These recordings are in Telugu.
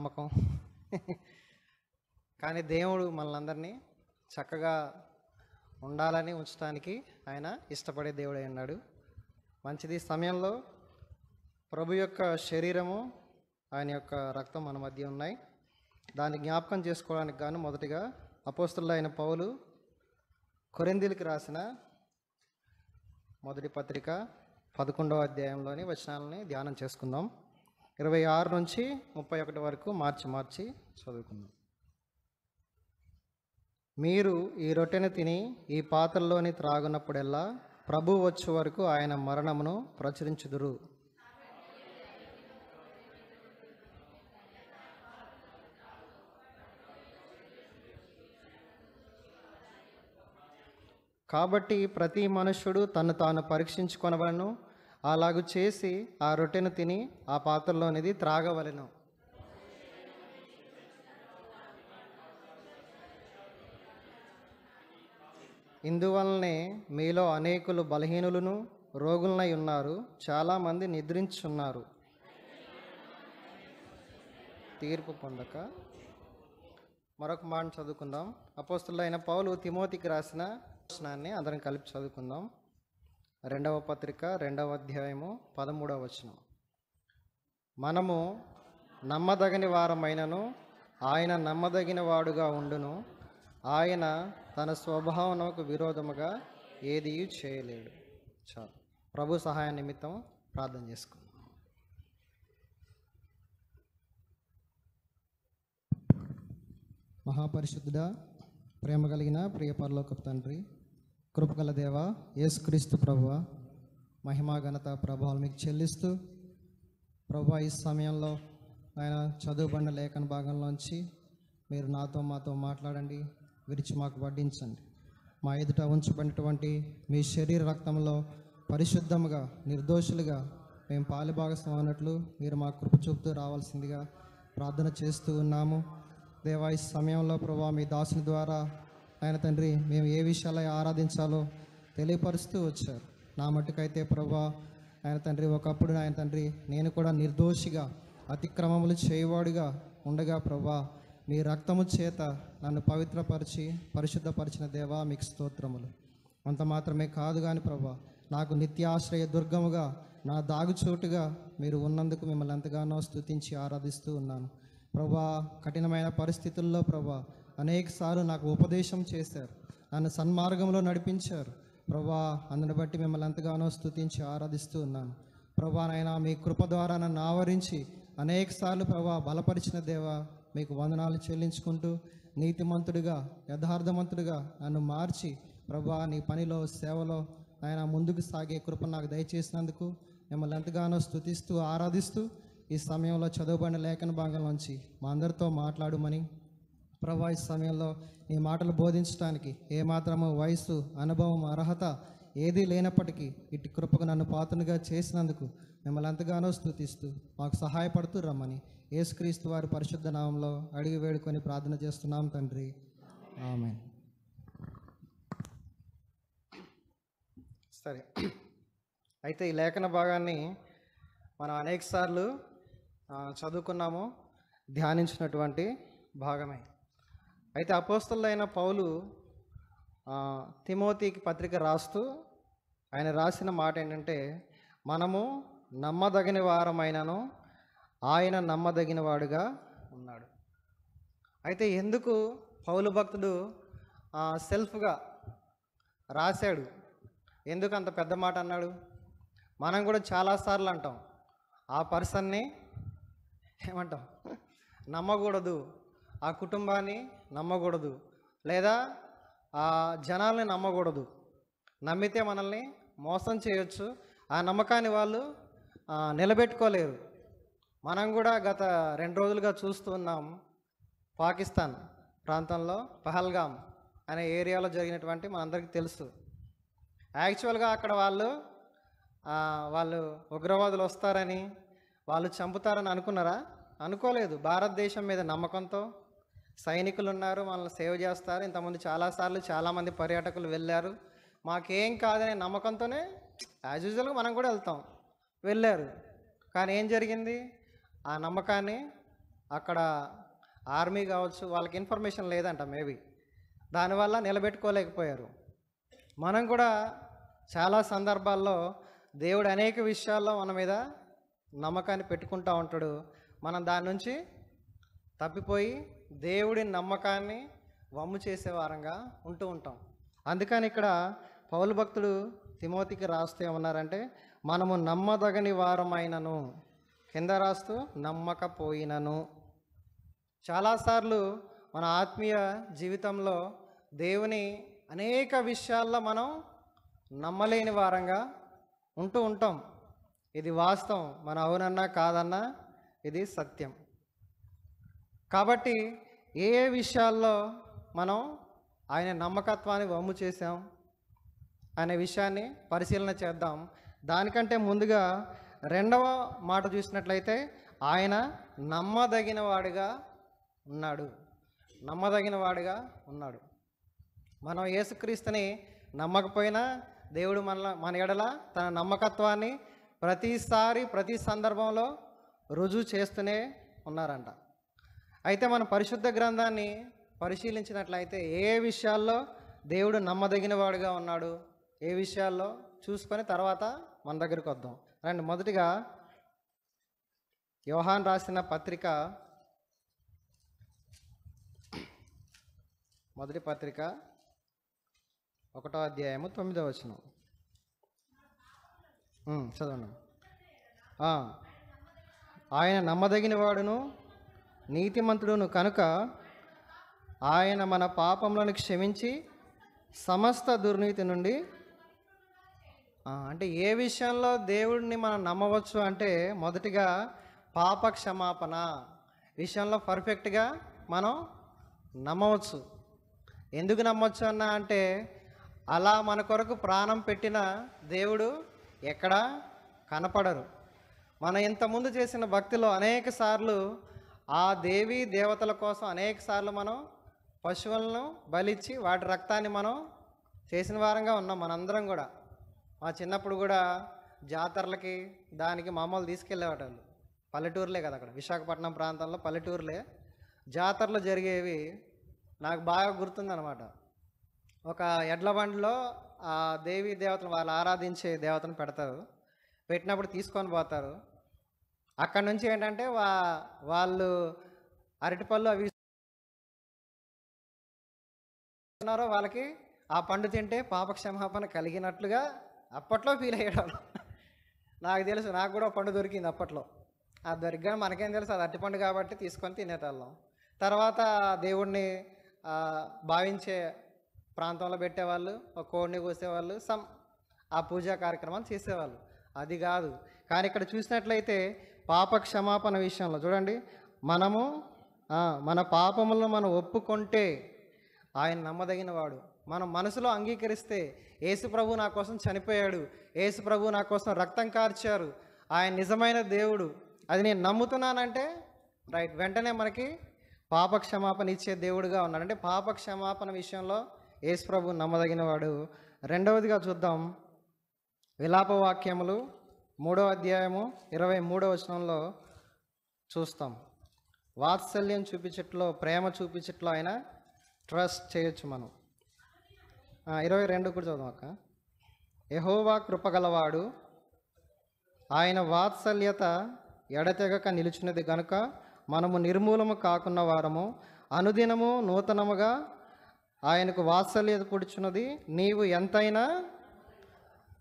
నమ్మకం. కానీ దేవుడు మనలందరినీ చక్కగా ఉండాలని ఉంచడానికి ఆయన ఇష్టపడే దేవుడై ఉన్నాడు. మంచిది. సమయంలో ప్రభు యొక్క శరీరము, ఆయన యొక్క రక్తం మన మధ్య ఉన్నాయి. దాన్ని జ్ఞాపకం చేసుకోవడానికి గాను మొదటిగా అపోస్తలుడైన పౌలు కొరింథీయులకు రాసిన మొదటి పత్రిక 11వ అధ్యాయంలోని వచనాలని ధ్యానం చేసుకుందాం. 26 నుంచి 31 వరకు మార్చి చదువుకుందాం. మీరు ఈ రొట్టెను తిని ఈ పాత్రలోని త్రాగునప్పుడెల్లా ప్రభు వచ్చే వరకు ఆయన మరణమును ప్రచురించుదురు. కాబట్టి ప్రతి మనుష్యుడు తను తాను పరీక్షించుకొనవలెను, అలాగు చేసి ఆ రొట్టెను తిని ఆ పాత్రలోనిది త్రాగవలెను. ఇందువలనే మీలో అనేకులు బలహీనులను రోగులనై ఉన్నారు, చాలామంది నిద్రించున్నారు. తీర్పు పొందక. మరొక మాట చదువుకుందాం. అపోస్తలుడైన పౌలు తిమోతికి రాసిన వచనాన్ని అందరం కలిపి చదువుకుందాం. 2వ పత్రిక 2వ అధ్యాయము 13వ వచనం. మనము నమ్మదగని వారమైనను ఆయన నమ్మదగిన వాడుగా ఉండును, ఆయన తన స్వభావమునకు విరోధముగా ఏదీ చేయలేడు. చాలు. ప్రభు సహాయ నిమిత్తం ప్రార్థన చేసుకుందాం. మహాపరిశుద్ధుడా, ప్రేమ కలిగిన ప్రియ పరలోకపు తండ్రి, కృపగల దేవ యేసుక్రీస్తు ప్రభువా, మహిమా ఘనత ప్రభావాలు మీకు చెల్లిస్తూ ప్రభువా, ఈ సమయంలో ఆయన చదువుబడిన లేఖన భాగంలోంచి మీరు మాతో మాట్లాడండి, విరిచి మాకు వడ్డించండి. మా ఎదుట ఉంచబడినటువంటి మీ శరీర రక్తంలో పరిశుద్ధముగా నిర్దోషులుగా మేము పాలుభాగస్వామి అన్నట్లు మీరు మా కృప చూపుతూ రావాల్సిందిగా ప్రార్థన చేస్తూ ఉన్నాము. దేవా, ఈ సమయంలో ప్రభువా మీ దాసుని ద్వారా ఆయన తండ్రి మేము ఏ విషయాలు ఆరాధించాలో తెలియపరుస్తూ వచ్చారు. నా మట్టుకైతే ప్రభువా ఆయన తండ్రి ఒకప్పుడు ఆయన తండ్రి నేను కూడా నిర్దోషిగా అతిక్రమములు చేయవాడుగా ఉండగా ప్రభువా మీ రక్తము చేత నన్ను పవిత్రపరిచి పరిశుద్ధపరిచిన దేవా మీకు స్తోత్రములు. అంత మాత్రమే కాదు కానీ ప్రభువా, నాకు నిత్యాశ్రయ దుర్గముగా నా దాగుచోటుగా మీరు ఉన్నందుకు మిమ్మల్ని ఎంతగానో స్తుతించి ఆరాధిస్తూ ఉన్నాను. ప్రభువా, కఠినమైన పరిస్థితుల్లో ప్రభువా అనేకసార్లు నాకు ఉపదేశం చేశారు, నన్ను సన్మార్గంలో నడిపించారు. ప్రభువా, అందుని బట్టి మిమ్మల్ని ఎంతగానో స్తుతించి ఆరాధిస్తూ ఉన్నాను. ప్రభువా నాయనా, మీ కృప ద్వారా నన్ను ఆవరించి అనేకసార్లు ప్రభువా బలపరిచిన దేవా మీకు వందనాలు చెల్లించుకుంటూ నీతిమంతుడిగా యథార్థమంతుడిగా నన్ను మార్చి ప్రభువా నీ పనిలో సేవలో ఆయన ముందుకు సాగే కృప నాకు దయచేసినందుకు మిమ్మల్ని ఎంతగానో స్తుతిస్తూ ఆరాధిస్తూ ఈ సమయంలో చదువుబడిన లేఖన భాగంలోంచి మా అందరితో మాట్లాడమని ప్రభువా, ఈ సమయంలో నీ మాటలు బోధించడానికి ఏమాత్రము వయసు, అనుభవం, అర్హత ఏదీ లేనప్పటికీ ఇటు కృపకు నన్ను పాత్రగా చేసినందుకు మిమ్మల్ని ఎంతగానో స్తుతిస్తూ మాకు సహాయపడుతూ రమ్మని యేసుక్రీస్తు వారి పరిశుద్ధ నామంలో అడిగి వేడుకొని ప్రార్థన చేస్తున్నాం తండ్రి, ఆమేన్. సరే, అయితే ఈ లేఖన భాగాన్ని మనం అనేకసార్లు చదువుకున్నాము, ధ్యానించినటువంటి భాగమే. అయితే అపోస్తలుడైన పౌలు తిమోతికి పత్రిక రాస్తూ ఆయన రాసిన మాట ఏంటంటే, మనము నమ్మదగిన వారమైనను ఆయన నమ్మదగిన వాడుగా ఉన్నాడు. అయితే ఎందుకు పౌలు భక్తుడు సెల్ఫ్గా రాశాడు, ఎందుకు అంత పెద్ద మాట అన్నాడు? మనం కూడా చాలాసార్లు అంటాం, ఆ పర్సన్ని ఏమంటాం, నమ్మకూడదు, ఆ కుటుంబాన్ని నమ్మకూడదు, లేదా ఆ జనాల్ని నమ్మకూడదు, నమ్మితే మనల్ని మోసం చేయొచ్చు, ఆ నమ్మకాన్ని వాళ్ళు నిలబెట్టుకోలేరు. మనం కూడా గత 2 రోజులుగా చూస్తూ ఉన్నాం, పాకిస్తాన్ ప్రాంతంలో పహల్గామ్ అనే ఏరియాలో జరిగినటువంటి మనందరికీ తెలుసు. యాక్చువల్గా అక్కడ వాళ్ళు ఉగ్రవాదులు వస్తారని, వాళ్ళు చంపుతారని అనుకున్నారా? అనుకోలేదు. భారతదేశం మీద నమ్మకంతో సైనికులు ఉన్నారు, మనల్ని సేవ్ చేస్తారు. ఇంతకుముందు చాలామంది పర్యాటకులు వెళ్ళారు, మాకేం కాదనే నమ్మకంతోనే యాజ్ యూజువల్గా మనం కూడా వెళ్తాం, వెళ్ళారు. కానీ ఏం జరిగింది? ఆ నమ్మకాన్ని అక్కడ ఆర్మీ కావచ్చు, వాళ్ళకి ఇన్ఫర్మేషన్ లేదంట మేబీ, దానివల్ల నిలబెట్టుకోలేకపోయారు. మనం కూడా చాలా సందర్భాల్లో దేవుడు అనేక విషయాల్లో మన మీద నమ్మకాన్ని పెట్టుకుంటూ ఉంటాడు. మనం దాని నుంచి తప్పిపోయి దేవుడి నమ్మకాన్ని వమ్ము చేసే వారంగా ఉంటూ ఉంటాం. అందుకని ఇక్కడ పౌలు భక్తుడు తిమోతికి రాస్తూ ఏమన్నారంటే, మనము నమ్మదగని వారమైనను, కింద రాస్తూ నమ్మకపోయినను. చాలాసార్లు మన ఆత్మీయ జీవితంలో దేవుని అనేక విషయాల్లో మనం నమ్మలేని వారంగా ఉంటూ ఉంటాం. ఇది వాస్తవం, మన అవునన్నా కాదన్నా ఇది సత్యం. కాబట్టి ఏ ఏ విషయాల్లో మనం ఆయన నమ్మకత్వాన్ని వమ్ము చేసాం అనే విషయాన్ని పరిశీలన చేద్దాం. దానికంటే ముందుగా రెండవ మాట చూసినట్లయితే, ఆయన నమ్మదగిన వాడిగా ఉన్నాడు. నమ్మదగిన వాడిగా ఉన్నాడు. మనం యేసుక్రీస్తుని నమ్మకపోయినా దేవుడు మన ఎడల తన నమ్మకత్వాన్ని ప్రతిసారి ప్రతి సందర్భంలో రుజువు చేస్తూనే ఉన్నారంట. అయితే మనం పరిశుద్ధ గ్రంథాన్ని పరిశీలించినట్లయితే ఏ విషయాల్లో దేవుడు నమ్మదగిన వాడుగా ఉన్నాడు, ఏ విషయాల్లో చూసుకొని తర్వాత మన దగ్గరికి వద్దాం రండి. మొదటిగా యోహాన్ రాసిన పత్రిక, మొదటి పత్రిక 1వ అధ్యాయము 9వ వచనం చదవండి. ఆయన నమ్మదగిన వాడును నీతిమంతుడును కనుక ఆయన మన పాపములను క్షమించి సమస్త దుర్నీతి నుండి, అంటే ఏ విషయంలో దేవుడిని మనం నమ్మవచ్చు అంటే, మొదటిగా పాప క్షమాపణ విషయంలో పర్ఫెక్ట్గా మనం నమ్మవచ్చు. ఎందుకు నమ్మవచ్చు అన్న అంటే, అలా మన కొరకు ప్రాణం పెట్టిన దేవుడు ఎక్కడా కనపడరు. మనం ఇంతకుముందు చేసిన భక్తిలో అనేక సార్లు ఆ దేవీ దేవతల కోసం అనేక సార్లు మనం పశువులను బలిచ్చి వాటి రక్తాన్ని మనం చేసిన వారంగా ఉన్నాం. మనందరం కూడా మా చిన్నప్పుడు కూడా జాతరలకి దానికి మామూలు తీసుకెళ్ళేవాళ్ళు. పల్లెటూరులే కదా, అక్కడ విశాఖపట్నం ప్రాంతంలో పల్లెటూరులే జాతరలు జరిగేవి. నాకు బాగా గుర్తుందనమాట. ఒక ఎడ్ల బండిలో ఆ దేవీ దేవతను, వాళ్ళు ఆరాధించే దేవతను పెడతారు. పెట్టినప్పుడు తీసుకొని పోతారు. అక్కడ నుంచి ఏంటంటే వాళ్ళు అరటిపళ్ళు అవి ఉన్నారో వాళ్ళకి ఆ పండు తింటే పాప క్షమాపణ కలిగినట్లుగా అప్పట్లో ఫీల్ అయ్యేవాళ్ళు. నాకు తెలుసు, నాకు కూడా పండు దొరికింది అప్పట్లో. ఆ దొరికిన మనకేం తెలుసు, అది అరటిపండు కాబట్టి తీసుకొని తినేటోళ్ళం. తర్వాత దేవుణ్ణి భావించే ప్రాంతంలో పెట్టేవాళ్ళు, ఒక కోడిని కోసేవాళ్ళు, ఆ పూజా కార్యక్రమాలు చేసేవాళ్ళు. అది కాదు. కానీ ఇక్కడ చూసినట్లయితే పాప క్షమాపణ విషయంలో చూడండి, మనము మన పాపములను మనం ఒప్పుకుంటే ఆయన నమ్మదగిన వాడు. మనం మనసులో అంగీకరిస్తే యేసు ప్రభు నా కోసం చనిపోయాడు, యేసు ప్రభు నా కోసం రక్తం కార్చారు, ఆయన నిజమైన దేవుడు, అది నేను నమ్ముతున్నానంటే రైట్, వెంటనే మనకి పాప క్షమాపణ ఇచ్చే దేవుడుగా ఉన్నాడు. అంటే పాప క్షమాపణ విషయంలో యేసు ప్రభు నమ్మదగిన వాడు. రెండవదిగా చూద్దాం, విలాపవాక్యములు 3వ అధ్యాయము 23వ వచనంలో చూస్తాం. వాత్సల్యం చూపించట్లో, ప్రేమ చూపించట్లో ఆయన ట్రస్ట్ చేయొచ్చు మనం. 22 కూడా చదువు అక్క. యెహోవా కృపగలవాడు, ఆయన వాత్సల్యత ఎడతెగక నిలిచినది గనుక మనము నిర్మూలము కాకున్న వారము, అనుదినము నూతనముగా ఆయనకు వాత్సల్యత పుడుచున్నది. నీవు ఎంతైనా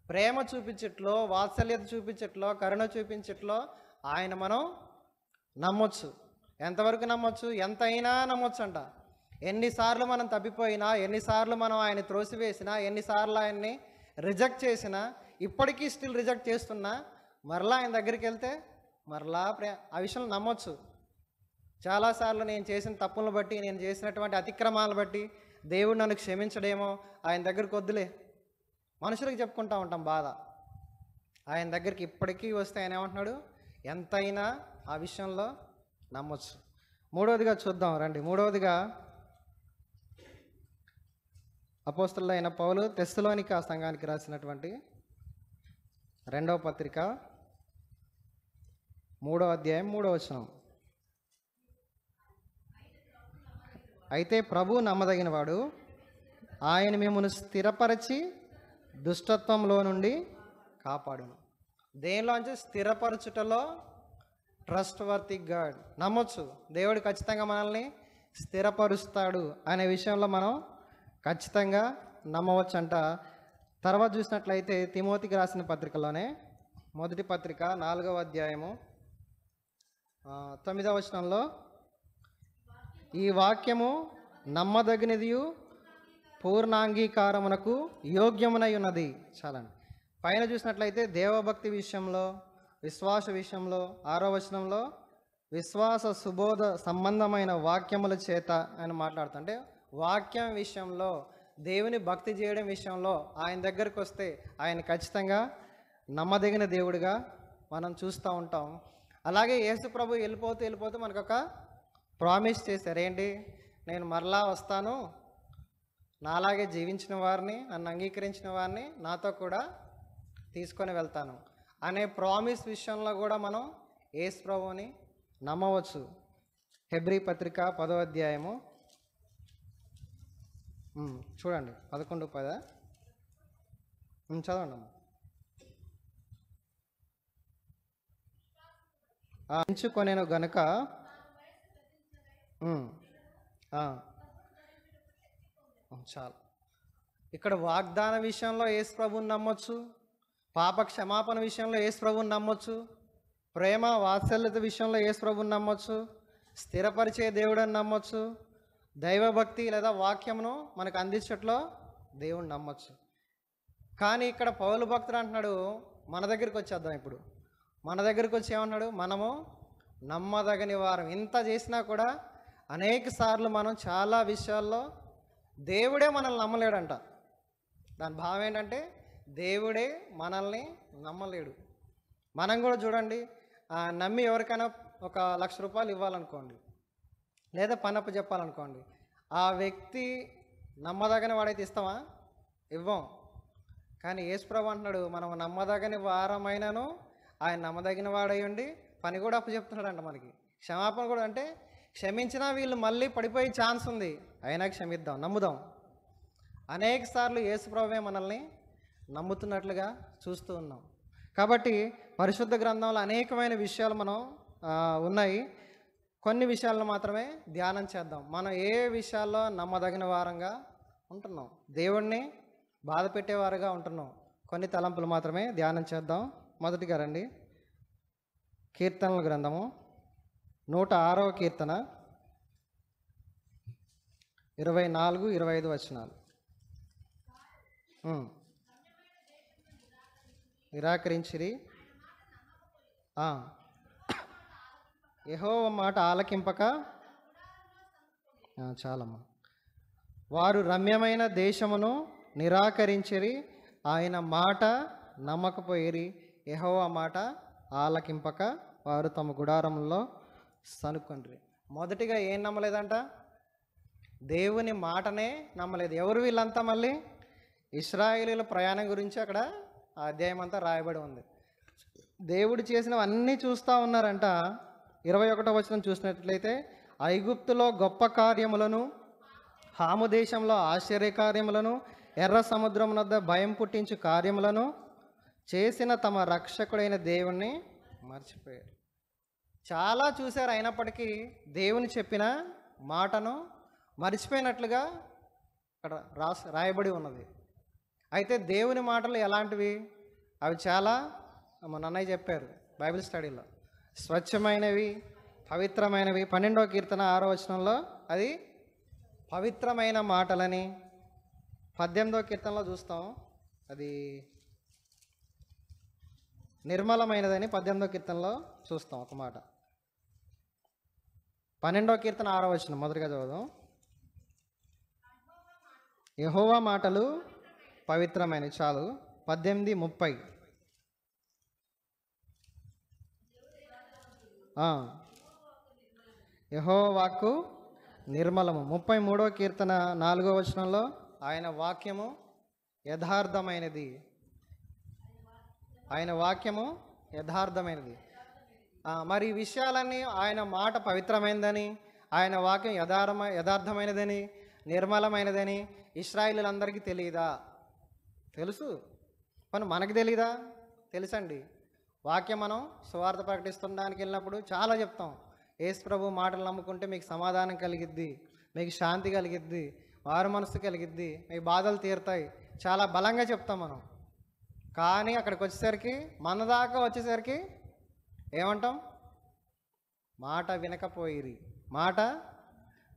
ప్రేమ చూపించట్లో, వాత్సల్యత చూపించట్లో, కరుణ చూపించట్లో ఆయన మనం నమ్మొచ్చు. ఎంతవరకు నమ్మొచ్చు? ఎంతైనా నమ్మొచ్చు అంట. ఎన్నిసార్లు మనం తప్పిపోయినా, ఎన్నిసార్లు మనం ఆయన త్రోసివేసినా, ఎన్నిసార్లు ఆయన్ని రిజెక్ట్ చేసినా, ఇప్పటికీ స్టిల్ రిజెక్ట్ చేస్తున్నా, మరలా ఆయన దగ్గరికి వెళ్తే మరలా ఆ విషయంలో నమ్మొచ్చు. చాలాసార్లు నేను చేసిన తప్పులను బట్టి, నేను చేసినటువంటి అతిక్రమాలను బట్టి దేవుడు నన్ను క్షమించడేమో, ఆయన దగ్గరికి వద్దులే మనుషులకు చెప్పుకుంటూ ఉంటాం బాధ. ఆయన దగ్గరికి ఇప్పటికీ వస్తే ఆయన ఏమంటున్నాడు? ఎంతైనా ఆ విషయంలో నమ్మొచ్చు. మూడవదిగా చూద్దాం రండి. మూడవదిగా అపోస్తలుడు అయిన పౌలు తెస్సలోనిక సంఘానికి రాసినటువంటి 2వ పత్రిక 3వ అధ్యాయం 3వ వచనం. అయితే ప్రభు నమ్మదగినవాడు, ఆయన మిమ్మల్ని స్థిరపరిచి దుష్టత్వంలో నుండి కాపాడును. దేనిలోంచి? స్థిరపరచుటలో ట్రస్ట్ వర్తి గాడ్. నమ్మొచ్చు, దేవుడు ఖచ్చితంగా మనల్ని స్థిరపరుస్తాడు అనే విషయంలో మనం ఖచ్చితంగా నమ్మవచ్చు అంట. తర్వాత చూసినట్లయితే తిమోతికి రాసిన పత్రికలోనే మొదటి పత్రిక 4వ అధ్యాయము 9వ వచనంలో, ఈ వాక్యము నమ్మదగినదియు పూర్ణాంగీకారమునకు యోగ్యమునై ఉన్నది. చాలండి. పైన చూసినట్లయితే దేవభక్తి విషయంలో, విశ్వాస విషయంలో 6వ వచనంలో విశ్వాస సుబోధ సంబంధమైన వాక్యముల చేత అని మాట్లాడుతుంటే, వాక్యం విషయంలో, దేవుని భక్తి చేయడం విషయంలో ఆయన దగ్గరికి వస్తే ఆయన ఖచ్చితంగా నమ్మదగిన దేవుడిగా మనం చూస్తూ ఉంటాం. అలాగే యేసు ప్రభు వెళ్ళిపోతూ మనకు ఒక ప్రామిస్ చేశారు. ఏంటి? నేను మరలా వస్తాను, నాలాగే జీవించిన వారిని, నన్ను అంగీకరించిన వారిని నాతో కూడా తీసుకొని వెళ్తాను అనే ప్రామిస్ విషయంలో కూడా మనం యేసు ప్రభువుని నమ్మవచ్చు. హెబ్రీ పత్రిక 10వ అధ్యాయము చూడండి, 11:10 చదవండి అమ్మ. ఎంచుకొనేను గనుక చాలు. ఇక్కడ వాగ్దాన విషయంలో యేసు ప్రభువుని నమ్మొచ్చు, పాప క్షమాపణ విషయంలో యేసు ప్రభువుని నమ్మొచ్చు, ప్రేమ వాత్సల్యత విషయంలో యేసు ప్రభువుని నమ్మొచ్చు, స్థిరపరిచే దేవుడని నమ్మొచ్చు, దైవభక్తి లేదా వాక్యమును మనకు అందించట్లో దేవుని నమ్మొచ్చు. కానీ ఇక్కడ పౌలు భక్తుడు అంటున్నాడు, మన దగ్గరికి వచ్చేద్దాం. ఇప్పుడు మన దగ్గరికి వచ్చి ఏమన్నాడు? మనము నమ్మదగని వారం. ఇంత చేసినా కూడా అనేక సార్లు మనం చాలా విషయాల్లో దేవుడే మనల్ని నమ్మలేడంట. దాని భావం ఏంటంటే దేవుడే మనల్ని నమ్మలేడు. మనం కూడా చూడండి, నమ్మి ఎవరికైనా ఒక 1,00,000 రూపాయలు ఇవ్వాలనుకోండి, లేదా పనప్ప చెప్పాలనుకోండి, ఆ వ్యక్తి నమ్మదగని వాడైతే ఇస్తామా? ఇవ్వం. కానీ యేసుప్రభు అంటున్నాడు, మనం నమ్మదగని వారమైనను ఆయన నమ్మదగిన వాడై ఉండి పని కూడా అప్పచెప్తున్నాడంట మనకి. క్షమాపణ కూడా, అంటే క్షమించినా వీళ్ళు మళ్ళీ పడిపోయే ఛాన్స్ ఉంది, అయినా క్షమిద్దాం, నమ్ముదాం. అనేక సార్లు యేసుప్రభువే మనల్ని నమ్ముతున్నట్లుగా చూస్తూ ఉన్నాం. కాబట్టి పరిశుద్ధ గ్రంథంలో అనేకమైన విషయాలు మనం ఉన్నాయి. కొన్ని విషయాలను మాత్రమే ధ్యానం చేద్దాం. మనం ఏ విషయాల్లో నమ్మదగిన వారంగా ఉంటున్నాం, దేవుణ్ణి బాధ పెట్టేవారుగా ఉంటున్నాం, కొన్ని తలంపులు మాత్రమే ధ్యానం చేద్దాం. మొదటిగా రండి, కీర్తనల గ్రంథము 106వ కీర్తన 24, 25 వచనాలు. నిరాకరించిరి, యెహోవా మాట ఆలకింపక, చాలమ్మా, వారు రమ్యమైన దేశమును నిరాకరించిరి, ఆయన మాట నమ్మకపోయిరి, యెహోవా మాట ఆలకింపక వారు తమ గుడారంలో సనుక్కొండ్రి. మొదటిగా ఏం నమ్మలేదంట? దేవుని మాటనే నమ్మలేదు. ఎవరు వీళ్ళంతా? మళ్ళీ ఇశ్రాయేలీల ప్రయాణం గురించి అక్కడ ఆ అధ్యాయం అంతా రాయబడి ఉంది. దేవుడు చేసినవన్నీ చూస్తూ ఉన్నారంట. 21వ వచనం చూసినట్లయితే, ఐగుప్తులో గొప్ప కార్యములను, హాము దేశంలో ఆశ్చర్యకార్యములను, ఎర్ర సముద్రం వద్ద భయం పుట్టించు కార్యములను చేసిన తమ రక్షకుడైన దేవుణ్ణి మర్చిపోయారు. చాలా చూశారు, అయినప్పటికీ దేవుని చెప్పిన మాటను మర్చిపోయినట్లుగా అక్కడ రాయబడి ఉన్నది. అయితే దేవుని మాటలు ఎలాంటివి? అవి చాలా మన అన్నయ్య చెప్పారు బైబిల్ స్టడీలో, స్వచ్ఛమైనవి, పవిత్రమైనవి. 12వ కీర్తన 6వ వచనంలో అది పవిత్రమైన మాటలని, 18వ కీర్తనలో చూస్తాం అది నిర్మలమైనదని 18వ కీర్తనలో చూస్తాం ఒక మాట. 12వ కీర్తన 6వ వచనం మొదటిగా చదువుదాం. యెహోవా మాటలు పవిత్రమైనవి. చాలు. 18:30 యెహోవా వాక్కు నిర్మలము. 33వ కీర్తన 4వ వచనంలో ఆయన వాక్యము యథార్థమైనది, ఆయన వాక్యము యథార్థమైనది. మరి ఈ విషయాలన్నీ, ఆయన మాట పవిత్రమైనదని, ఆయన వాక్యం యథార్థమైనదని, నిర్మలమైనదని ఇశ్రాయేలులందరికీ తెలియదా? తెలుసు. కానీ మనకు తెలీదా? తెలుసండి. వాక్యం మనం సువార్త ప్రకటిస్తుండడానికి వెళ్ళినప్పుడు చాలా చెప్తాం. యేసు ప్రభు మాటలు నమ్ముకుంటే మీకు సమాధానం కలిగిద్ది, మీకు శాంతి కలిగిద్ది, వారు మనసు కలిగిద్ది, మీ బాధలు తీరుతాయి, చాలా బలంగా చెప్తాం మనం. కానీ అక్కడికి వచ్చేసరికి, మన దాకా వచ్చేసరికి ఏమంటాం? మాట వినకపోయిరి, మాట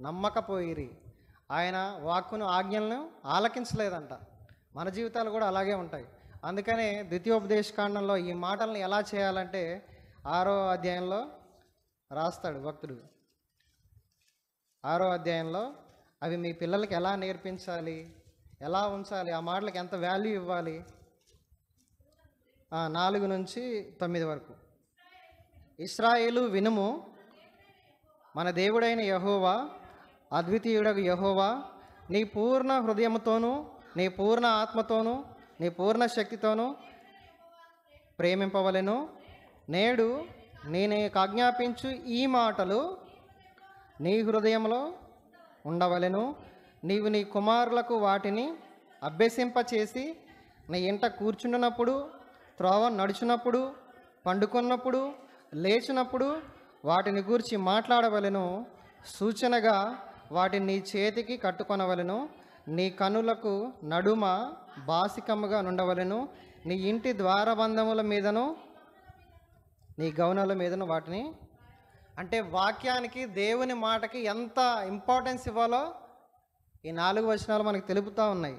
నమ్మకపోయిరి, ఆయన వాక్కును ఆజ్ఞలను ఆలకించలేదంట. మన జీవితాలు కూడా అలాగే ఉంటాయి. అందుకనే ద్వితీయోపదేశకాండంలో ఈ మాటలను ఎలా చేయాలంటే 6వ అధ్యాయంలో రాస్తాడు భక్తుడు. 6వ అధ్యాయంలో అవి మీ పిల్లలకి ఎలా నేర్పించాలి, ఎలా ఉంచాలి, ఆ మాటలకు ఎంత వాల్యూ ఇవ్వాలి. 4 నుంచి 9 వరకు. ఇశ్రాయేలు వినుము, మన దేవుడైన యెహోవా, అద్వితీయుడగు యెహోవా నీ పూర్ణ హృదయముతోనూ, నీ పూర్ణ ఆత్మతోనూ, నీ పూర్ణ శక్తితోనూ ప్రేమింపవలెను. నేడు నేను ఆజ్ఞాపించు ఈ మాటలు నీ హృదయంలో ఉండవలెను. నీవు నీ కుమారులకు వాటిని అభ్యసింపచేసి నీ ఇంట కూర్చుండినప్పుడు, త్రోవ నడుచున్నప్పుడు, పండుకున్నప్పుడు, లేచినప్పుడు వాటిని గూర్చి మాట్లాడవలెను. సూచనగా వాటిని నీ చేతికి కట్టుకొనవలెను. నీ కనులకు నడుమ బాసికముగా నుండవలెను. నీ ఇంటి ద్వారబంధముల మీదను, నీ గౌనల మీదను వాటిని. అంటే వాక్యానికి, దేవుని మాటకి ఎంత ఇంపార్టెన్స్ ఇవ్వాలో ఈ 4 వచనాలు మనకు తెలుపుతూ ఉన్నాయి.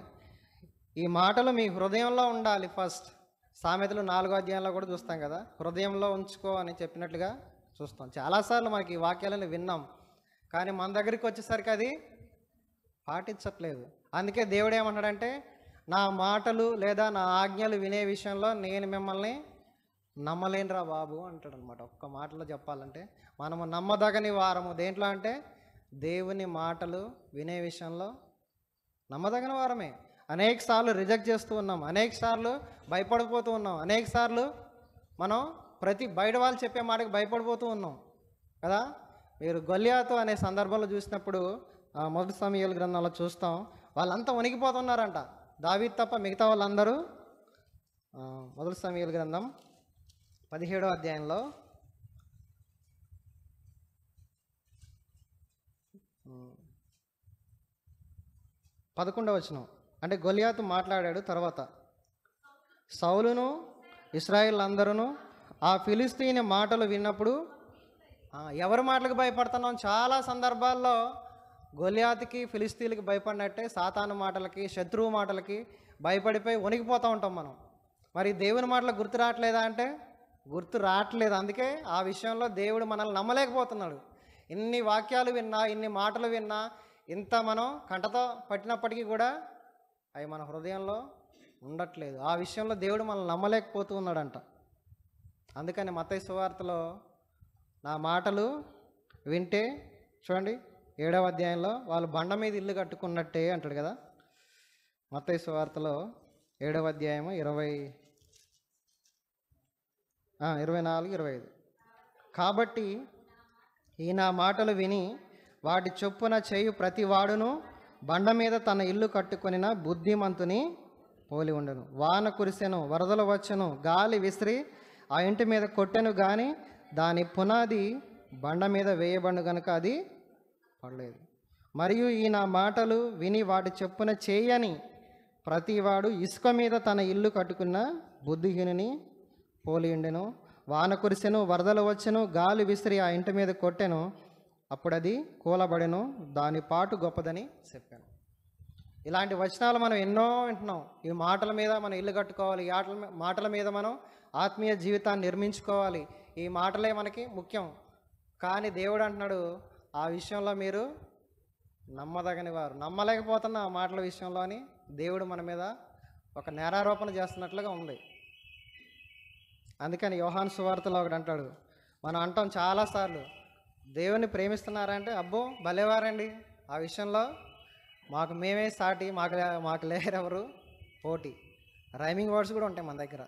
ఈ మాటలు మీ హృదయంలో ఉండాలి ఫస్ట్. సామెతలు 4వ అధ్యాయంలో కూడా చూస్తాం కదా, హృదయంలో ఉంచుకో అని చెప్పినట్లుగా చూస్తాం. చాలాసార్లు మనకి ఈ వాక్యాలను విన్నాం, కానీ మన దగ్గరికి వచ్చేసరికి అది పాటించట్లేదు. అందుకే దేవుడు ఏమంటాడంటే, నా మాటలు లేదా నా ఆజ్ఞలు వినే విషయంలో నేను మిమ్మల్ని నమ్మలేనురా బాబు అంటాడు అనమాట. ఒక్క మాటలో చెప్పాలంటే మనము నమ్మదగని వారము. దేంట్లో అంటే దేవుని మాటలు వినే విషయంలో నమ్మదగిన వారమే. అనేక సార్లు రిజెక్ట్ చేస్తూ ఉన్నాం, అనేక సార్లు భయపడిపోతూ ఉన్నాం, అనేక సార్లు మనం బయట వాళ్ళు చెప్పే మాటకి భయపడిపోతూ ఉన్నాం కదా. మీరు గొల్యాతు అనే సందర్భంలో చూసినప్పుడు మొదటి సమూయేలు గ్రంథంలో చూస్తాం, వాళ్ళంతా వణికిపోతున్నారంట. దావీదు తప్ప మిగతా వాళ్ళందరూ. మొదటి సమూయేలు గ్రంథం 17వ అధ్యాయంలో 11వ వచనం. అంటే గొల్యాతు మాట్లాడాడు తర్వాత. సౌలును ఇశ్రాయేల్ అందరూ ఆ ఫిలిస్తీని మాటలు విన్నప్పుడు, ఎవరి మాటలకు భయపడుతున్నాం? చాలా సందర్భాల్లో గొల్యాతుకి, ఫిలిస్తీన్లకి భయపడినట్టే సాతాను మాటలకి, శత్రువు మాటలకి భయపడిపోయి వణికిపోతూ ఉంటాం మనం. మరి దేవుని మాటలకు గుర్తు రావట్లేదా అంటే గుర్తు రావట్లేదు. అందుకే ఆ విషయంలో దేవుడు మనల్ని నమ్మలేకపోతున్నాడు. ఇన్ని వాక్యాలు విన్నా, ఇన్ని మాటలు విన్నా, ఇంత మనం కంటతో పట్టినప్పటికీ కూడా అవి మన హృదయంలో ఉండట్లేదు. ఆ విషయంలో దేవుడు మనల్ని నమ్మలేకపోతూ ఉన్నాడంట. అందుకని మత్తయి సువార్తలో నా మాటలు వింటే, చూడండి 7వ అధ్యాయంలో వాళ్ళు బండ మీద ఇల్లు కట్టుకున్నట్టే అంటాడు కదా. మత్తయి సువార్తలో 7వ అధ్యాయము 24, 25. కాబట్టి ఈ నా మాటలు విని వాటి చొప్పున చేయు ప్రతి వాడును బండ మీద తన ఇల్లు కట్టుకొనిన బుద్ధిమంతుని పోలి ఉండను. వాన కురిసెను, వరదలు వచ్చెను, గాలి విసిరి ఆ ఇంటి మీద కొట్టెను, కానీ దాని పునాది బండ మీద వేయబడు గనుక అది పడలేదు. మరియు ఈ నా మాటలు విని వాటి చొప్పున చేయని ప్రతివాడు ఇసుక మీద తన ఇల్లు కట్టుకున్న బుద్ధిహీనుని పోలి ఉండెను. వాన కురిసెను, వరదలు వచ్చెను, గాలి విసిరి ఆ ఇంటి మీద కొట్టెను, అప్పుడు అది కూలబడెను, దాని పాటు గొప్పదని చెప్పాను. ఇలాంటి వచనాలు మనం ఎన్నో వింటున్నాం. ఈ మాటల మీద మనం ఇల్లు కట్టుకోవాలి, ఈ మాటల మీద మనం ఆత్మీయ జీవితాన్ని నిర్మించుకోవాలి, ఈ మాటలే మనకి ముఖ్యం. కానీ దేవుడు అంటున్నాడు, ఆ విషయంలో మీరు నమ్మదగని వారు. నమ్మలేకపోతున్న ఆ మాటల విషయంలో అని దేవుడు మన మీద ఒక నేరారోపణ చేస్తున్నట్లుగా ఉంది. అందుకని యోహాను సువార్తలో ఒకటి అంటాడు, మనం అంటాం చాలాసార్లు, దేవుని ప్రేమిస్తున్నారంటే అబ్బో భలేవారండి, ఆ విషయంలో మాకు మేమే సాటి, మాకు లేరెవరు పోటీ. రైమింగ్ వర్డ్స్ కూడా ఉంటాయి మన దగ్గర.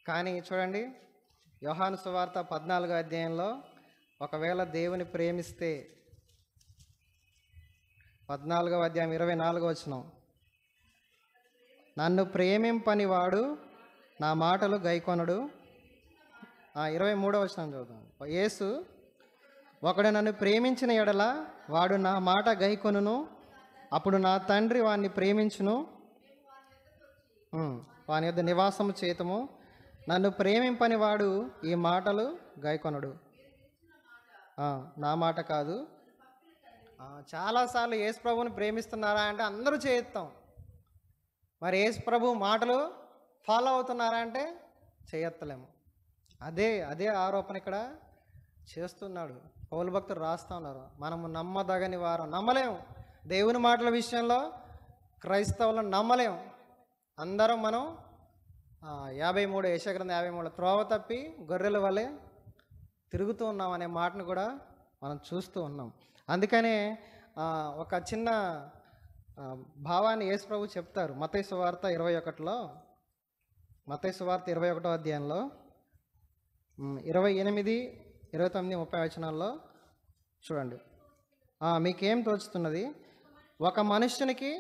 కానీ చూడండి, యోహాను సువార్త 14వ అధ్యాయంలో ఒకవేళ దేవుని ప్రేమిస్తే 14వ అధ్యాయం 24వ వచనం. నన్ను ప్రేమింపని వాడు నా మాటలు గైకొనడు. 23వ వచనం చదువుతాం. యేసు, ఒకడు నన్ను ప్రేమించిన ఎడల వాడు నా మాట గైకొనును, అప్పుడు నా తండ్రి వాడిని ప్రేమించును, వాని యొద్ద నివాసము చేతము. నన్ను ప్రేమింపని వాడు ఈ మాటలు గైకొనడు. నా మాట కాదు. చాలాసార్లు యేసు ప్రభువుని ప్రేమిస్తున్నారా అంటే అందరూ చేయెత్తాం. మరి యేసు ప్రభు మాటలు ఫాలో అవుతున్నారా అంటే చేయెత్తలేము. అదే ఆరోపణ ఇక్కడ చేస్తున్నాడు. పౌలు భక్తులు రాస్తూ ఉన్నారు, మనము నమ్మదగని వారం. నమ్మలేము. దేవుని మాటల విషయంలో క్రైస్తవులను నమ్మలేము. అందరం మనం 53 యెషయా గ్రంథం 53 త్రోవ తప్పి గొర్రెల వలె తిరుగుతూ ఉన్నాం అనే మాటను కూడా మనం చూస్తూ ఉన్నాం. అందుకనే ఒక చిన్న భావాన్ని యేసు ప్రభు చెప్తారు. మత్తయి సువార్త 21లో, మత్తయి సువార్త 21వ అధ్యాయంలో 28, 29, 30 వచనాల్లో చూడండి. మీకేం తోచుతున్నది? ఒక మనుష్యునికి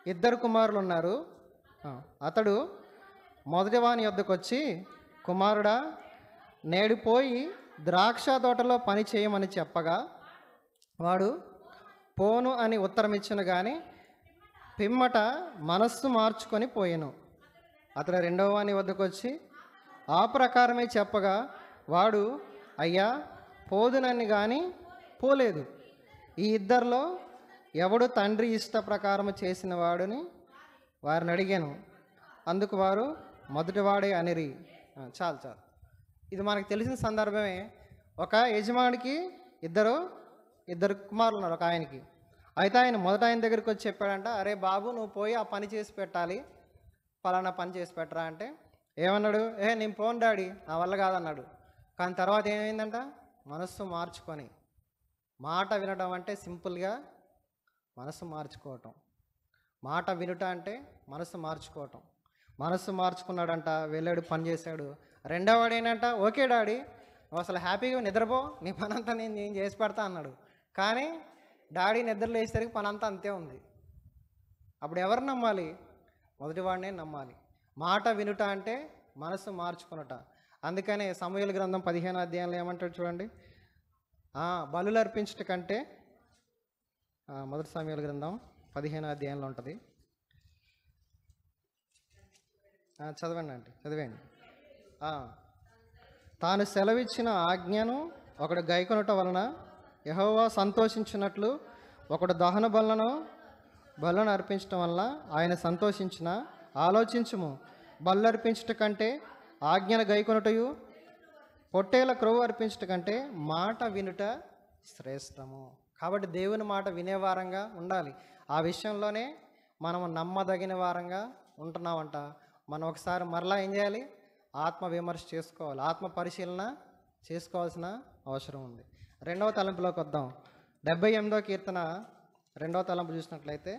2 కుమారులు ఉన్నారు. అతడు మొదటివాని యొద్దకు వచ్చి, కుమారుడా, నేడు పోయి ద్రాక్ష తోటలో పని చేయమని చెప్పగా వాడు పోను అని ఉత్తరమిచ్చును, కానీ పిమ్మట మనస్సు మార్చుకొని పోయెను. అతడు 2వ వాని వద్దకు వచ్చి ఆ ప్రకారమే చెప్పగా వాడు, అయ్యా, పోదునని కానీ పోలేదు. ఈ ఇద్దరిలో ఎవడు తండ్రి ఇష్ట ప్రకారం చేసిన వాడిని వారిని అడిగాను. అందుకు వారు మొదటివాడే అనిరి. చాలు. ఇది మనకు తెలిసిన సందర్భమే. ఒక యజమానికి ఇద్దరు కుమారులు ఉన్నారు ఒక ఆయనకి. అయితే ఆయన మొదట ఆయన దగ్గరికి వచ్చి చెప్పాడంట, అరే బాబు, నువ్వు పోయి ఆ పని చేసి పెట్టాలి, పలానా పని చేసి పెట్టరా అంటే ఏమన్నాడు? నేను పోను డాడీ, నా వల్ల కాదన్నాడు. కానీ తర్వాత ఏమైందంట? మనస్సు మార్చుకొని. మాట వినడం అంటే సింపుల్గా మనస్సు మార్చుకోవటం. మాట వినుట అంటే మనస్సు మార్చుకోవటం. మనస్సు మార్చుకున్నాడంట, వెళ్ళాడు, పని చేశాడు. 2వ వాడు ఏంటంట, ఓకే డాడీ, నువ్వు అసలు హ్యాపీగా నిద్రపో, నీ పని అంతా నేను చేసి పెడతా అన్నాడు. కానీ డాడీ నిద్రలో వేసేసరికి పని అంతా అంతే ఉంది. అప్పుడు ఎవరు నమ్మాలి? మొదటివాడినే నమ్మాలి. మాట వినుట అంటే మనస్సు మార్చుకునుట. అందుకనే సమూయేలు గ్రంథం 15వ అధ్యాయంలో ఏమంటాడు చూడండి. బలులు అర్పించట కంటే, మొదటి సమూయేలు గ్రంథం 15వ అధ్యాయంలో ఉంటుంది. చదివండి. తాను సెలవిచ్చిన ఆజ్ఞను ఒకడు గైకొనుట వలన యెహోవా సంతోషించినట్లు ఒకడు దహన బలులను అర్పించటం వల్ల ఆయన సంతోషించిన. ఆలోచించుము, బలు అర్పించట కంటే ఆజ్ఞను గైకొనుటయు, పొట్టేల క్రొవ్వు అర్పించట కంటే మాట వినుట శ్రేష్టము. కాబట్టి దేవుని మాట వినేవారంగా ఉండాలి. ఆ విషయంలోనే మనం నమ్మదగిన వారంగా ఉంటున్నామంట. మనం ఒకసారి మరలా ఏం చేయాలి? ఆత్మ విమర్శ చేసుకోవాలి, ఆత్మ పరిశీలన చేసుకోవాల్సిన అవసరం ఉంది. 2వ తలంపులోకి వద్దాం. 78వ కీర్తన 2వ తలంపు చూసినట్లయితే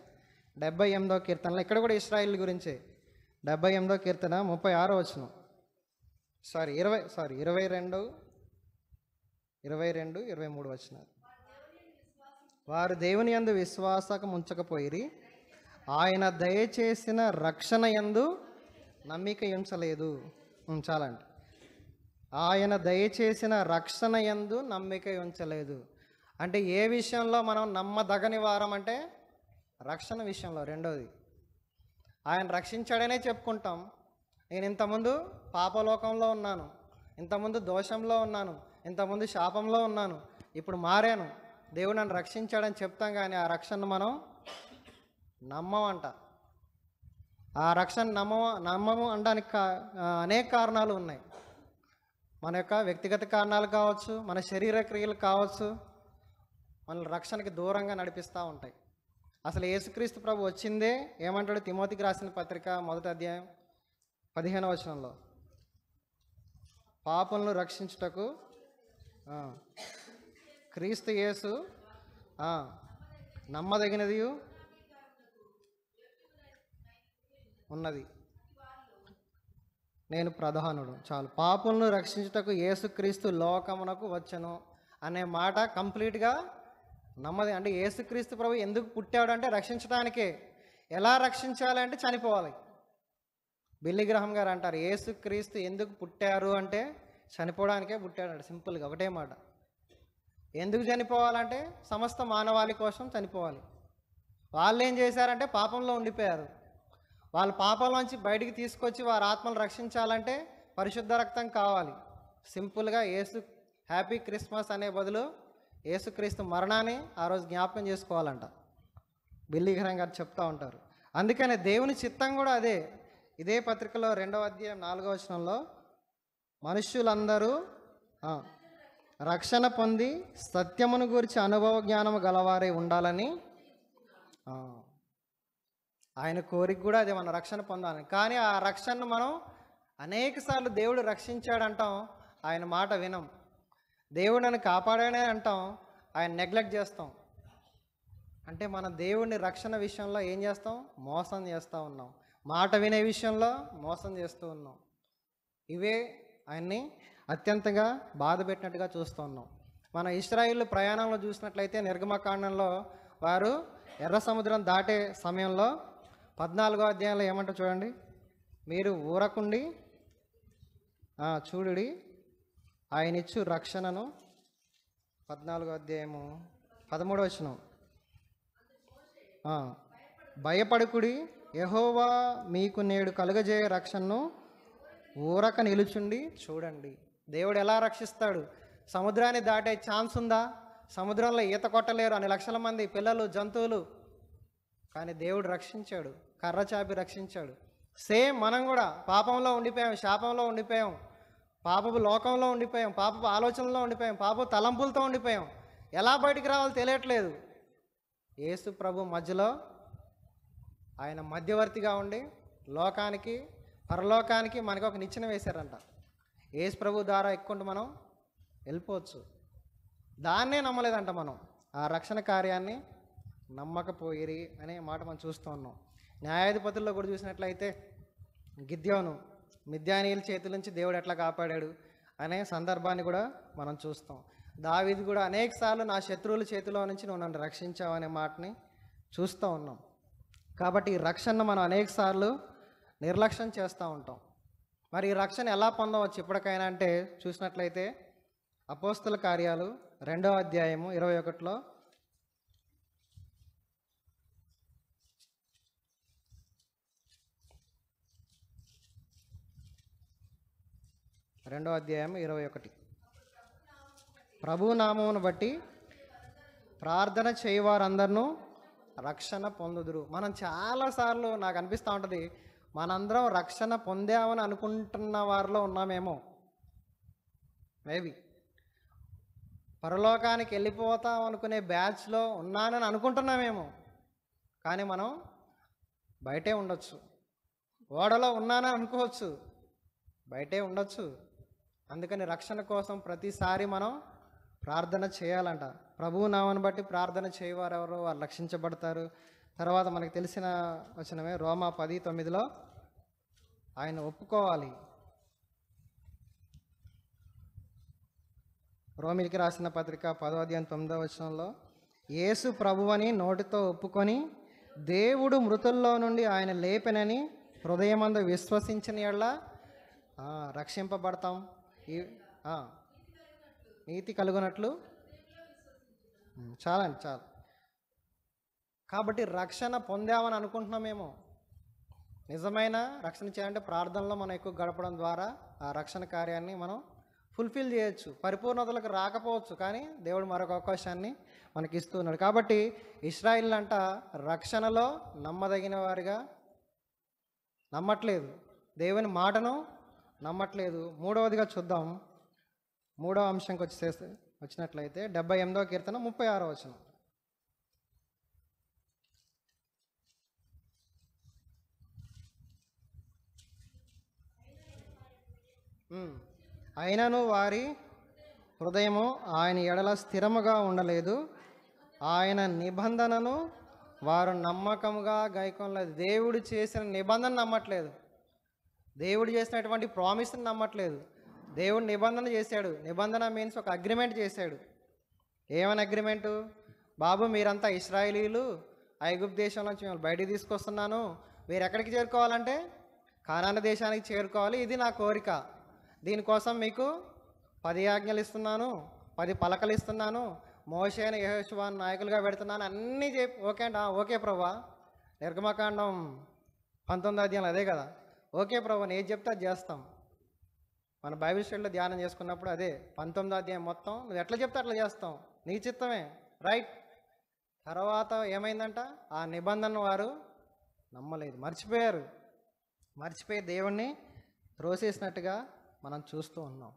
78వ కీర్తనలో ఇక్కడ కూడా ఇశ్రాయేల్ గురించే. 78వ కీర్తన 36వ వచనం. 22, 23 వచనాలు. వారు దేవుని యందు విశ్వాసము ఉంచకపోయిరి, ఆయన దయచేసిన రక్షణ యందు నమ్మిక ఉంచలేదు. చాలండి. ఆయన దయచేసిన రక్షణ యందు నమ్మిక ఉంచలేదు అంటే ఏ విషయంలో మనం నమ్మదగని వారం అంటే రక్షణ విషయంలో. రెండోది, ఆయన రక్షించాడనే చెప్పుకుంటాం. నేను ఇంతకుముందు పాపలోకంలో ఉన్నాను, ఇంతకుముందు దోషంలో ఉన్నాను, ఇంతకుముందు శాపంలో ఉన్నాను, ఇప్పుడు మారాను, దేవుడు నన్ను రక్షించాడని చెప్తాం. కానీ ఆ రక్షణ మనం నమ్మమంట. ఆ రక్షణ నమ్మము అనడానికి అనేక కారణాలు ఉన్నాయి. మన యొక్క వ్యక్తిగత కారణాలు కావచ్చు, మన శరీర క్రియలు కావచ్చు, మనల్ని రక్షణకి దూరంగా నడిపిస్తూ ఉంటాయి. అసలు యేసుక్రీస్తు ప్రభు వచ్చిందే ఏమంటాడు? తిమోతికి రాసిన పత్రిక 1వ అధ్యాయం 15వ వచనంలో, పాపులను రక్షించుటకు క్రీస్తు యేసు నమ్మదగినది ఉన్నది, నేను ప్రధానుడు. చాలు. పాపులను రక్షించుటకు యేసుక్రీస్తు లోకమునకు వచ్చెను అనే మాట కంప్లీట్గా నమ్మది అంటే యేసుక్రీస్తు ప్రభు ఎందుకు పుట్టాడు అంటే రక్షించడానికే. ఎలా రక్షించాలి అంటే చనిపోవాలి. బిల్లీ గ్రహం గారు అంటారు, యేసుక్రీస్తు ఎందుకు పుట్టారు అంటే చనిపోవడానికే పుట్టాడు. సింపుల్గా ఒకటే మాట. ఎందుకు చనిపోవాలంటే సమస్త మానవాళి కోసం చనిపోవాలి. వాళ్ళు ఏం చేశారంటే పాపంలో ఉండిపోయారు. వాళ్ళ పాపంలోంచి బయటికి తీసుకొచ్చి వారి ఆత్మలు రక్షించాలంటే పరిశుద్ధ రక్తం కావాలి. సింపుల్గా హ్యాపీ క్రిస్మస్ అనే బదులు యేసుక్రీస్తు మరణాన్ని ఆ రోజు జ్ఞాపకం చేసుకోవాలంట. బిల్లీ గ్రహం గారు చెప్తూ ఉంటారు. అందుకనే దేవుని చిత్తం కూడా అదే. ఇదే పత్రికలో 2వ అధ్యాయం 4వ వచనంలో మనుష్యులందరూ రక్షణ పొంది సత్యమును గురించి అనుభవ జ్ఞానము గలవారే ఉండాలని ఆయన కోరిక కూడా అదే, మనం రక్షణ పొందాలని. కానీ ఆ రక్షణను మనం అనేకసార్లు దేవుడు రక్షించాడంటాం, ఆయన మాట వినం. దేవుడు నన్ను కాపాడానే అంటాం, ఆయన నెగ్లెక్ట్ చేస్తాం. అంటే మన దేవుడిని రక్షణ విషయంలో ఏం చేస్తాం? మోసం చేస్తూ ఉన్నాం. మాట వినే విషయంలో మోసం చేస్తూ ఉన్నాం. ఇవే ఆయన్ని అత్యంతగా బాధ పెట్టినట్టుగా చూస్తూ ఉన్నాం. మన ఇశ్రాయేలు ప్రయాణంలో చూసినట్లయితే నిర్గమకాండంలో వారు ఎర్ర సముద్రం దాటే సమయంలో 14వ అధ్యాయంలో ఏమంటారు చూడండి. మీరు ఊరకుండి చూడుడి ఆయన ఇచ్చు రక్షణను. 14వ అధ్యాయము 13వ వచనం. భయపడుకుడి, యెహోవా మీకు నేడు కలుగజేయ రక్షణను ఊరక నిలుచుండి చూడండి. దేవుడు ఎలా రక్షిస్తాడు? సముద్రాన్ని దాటే ఛాన్స్ ఉందా? సముద్రంలో ఈత కొట్టలేరు అన్ని లక్షల మంది పిల్లలు, జంతువులు. కానీ దేవుడు రక్షించాడు, కర్ర చాపి రక్షించాడు. సేమ్ మనం కూడా పాపంలో ఉండిపోయాం, శాపంలో ఉండిపోయాం, పాపపు లోకంలో ఉండిపోయాం, పాపపు ఆలోచనలో ఉండిపోయాం, పాపపు తలంపులతో ఉండిపోయాం. ఎలా బయటికి రావాలో తెలియట్లేదు. యేసు ప్రభు మధ్యలో ఆయన మధ్యవర్తిగా ఉండి లోకానికి పరలోకానికి మనకు ఒక నిచ్చెన వేశారంట. యేసు ప్రభు ద్వారా ఎక్కుంటూ మనం వెళ్ళిపోవచ్చు. దాన్నే నమ్మలేదంట మనం. ఆ రక్షణ కార్యాన్ని నమ్మకపోయిరి అనే మాట మనం చూస్తూ ఉన్నాం. న్యాయాధిపతుల్లో కూడా చూసినట్లయితే గిద్యోను మిద్యానీయుల చేతుల నుంచి దేవుడు ఎట్లా కాపాడాడు అనే సందర్భాన్ని కూడా మనం చూస్తాం. దావీదు కూడా అనేక సార్లు నా శత్రువుల చేతిలో నుంచి నువ్వు నన్ను రక్షించావు అనే మాటని చూస్తూ ఉన్నాం. కాబట్టి ఈ రక్షణను మనం అనేక సార్లు నిర్లక్ష్యం చేస్తూ ఉంటాం. మరి ఈ రక్షణ ఎలా పొందవచ్చు ఇప్పటికైనా అంటే చూసినట్లయితే అపోస్తల కార్యాలు 2వ అధ్యాయము 21లో రెండవ అధ్యాయం 21. ప్రభు నామమును బట్టి ప్రార్థన చేయవారందరూ రక్షణ పొందుదురు. మనం చాలాసార్లు నాకు అనిపిస్తూ ఉంటుంది, మనందరం రక్షణ పొందామని అనుకుంటున్న వారిలో ఉన్నామేమో. మేబీ పరలోకానికి వెళ్ళిపోతాం అనుకునే బ్యాచ్లో ఉన్నానని అనుకుంటున్నామేమో. కానీ మనం బయటే ఉండొచ్చు. ఓడలో ఉన్నానని అనుకోవచ్చు, బయటే ఉండొచ్చు. అందుకని రక్షణ కోసం ప్రతిసారి మనం ప్రార్థన చేయాలంట. ప్రభువు నామను బట్టి ప్రార్థన చేయవారు ఎవరు వారు రక్షించబడతారు. తర్వాత మనకు తెలిసిన వచనమే రోమా 10:9లో ఆయన ఒప్పుకోవాలి. రోమిలికి రాసిన పత్రిక 10వ అధ్యాయం 9వ వచనంలో యేసు ప్రభువని నోటితో ఒప్పుకొని దేవుడు మృతుల్లో నుండి ఆయన లేపెనని హృదయమందు విశ్వసించిన యెడల రక్షింపబడతాం. నీతి కలుగునట్లు చాలండి చాలు. కాబట్టి రక్షణ పొందామని అనుకుంటున్నామేమో. నిజమైన రక్షణ చేయాలంటే ప్రార్థనలో మనం ఎక్కువ గడపడం ద్వారా ఆ రక్షణ కార్యాన్ని మనం ఫుల్ఫిల్ చేయొచ్చు. పరిపూర్ణతలకు రాకపోవచ్చు, కానీ దేవుడు మరొక అవకాశాన్ని మనకి ఇస్తున్నాడు. కాబట్టి ఇశ్రాయేలు అంట రక్షణలో నమ్మదగిన వారిగా నమ్మట్లేదు, దేవుని మాటను నమ్మట్లేదు. మూడవదిగా చూద్దాం. మూడవ అంశంకి వచ్చినట్లయితే 78వ కీర్తన 36వ వచనం. అయినను వారి హృదయము ఆయన ఎడల స్థిరముగా ఉండలేదు, ఆయన నిబంధనను వారు నమ్మకముగా గైకొనలేదు. దేవుడు చేసిన నిబంధన నమ్మట్లేదు, దేవుడు చేసినటువంటి ప్రామిస్ని నమ్మట్లేదు. దేవుడు నిబంధన చేశాడు. నిబంధన మీన్స్ ఒక అగ్రిమెంట్ చేశాడు. ఏమని అగ్రిమెంటు? బాబు మీరంతా ఇశ్రాయేలీలు, ఐగుప్తు దేశం నుంచి మిమ్మల్ని బయటికి తీసుకొస్తున్నాను, మీరు ఎక్కడికి చేరుకోవాలంటే కానాను దేశానికి చేరుకోవాలి, ఇది నా కోరిక. దీనికోసం మీకు 10 ఆజ్ఞలు ఇస్తున్నాను, 10 పలకలు ఇస్తున్నాను, మోషేను యెహోషువను నాయకులుగా పెడుతున్నాను, అన్నీ చెప్పి ఓకే అంట. ఓకే ప్రభా, నిర్గమకాండం 19వ అధ్యాయం అదే కదా. ఓకే ప్రభా, నేను చెప్తే అది చేస్తాం. మన బైబిల్ స్టడీలో ధ్యానం చేసుకున్నప్పుడు అదే 19వ అధ్యాయం మొత్తం నువ్వు ఎట్లా చెప్తే అట్లా చేస్తాం, నీ చిత్తమే, రైట్. తర్వాత ఏమైందంట, ఆ నిబంధన వారు నమ్మలేదు, మర్చిపోయి దేవుణ్ణి త్రోసేసినట్టుగా మనం చూస్తూ ఉన్నాం.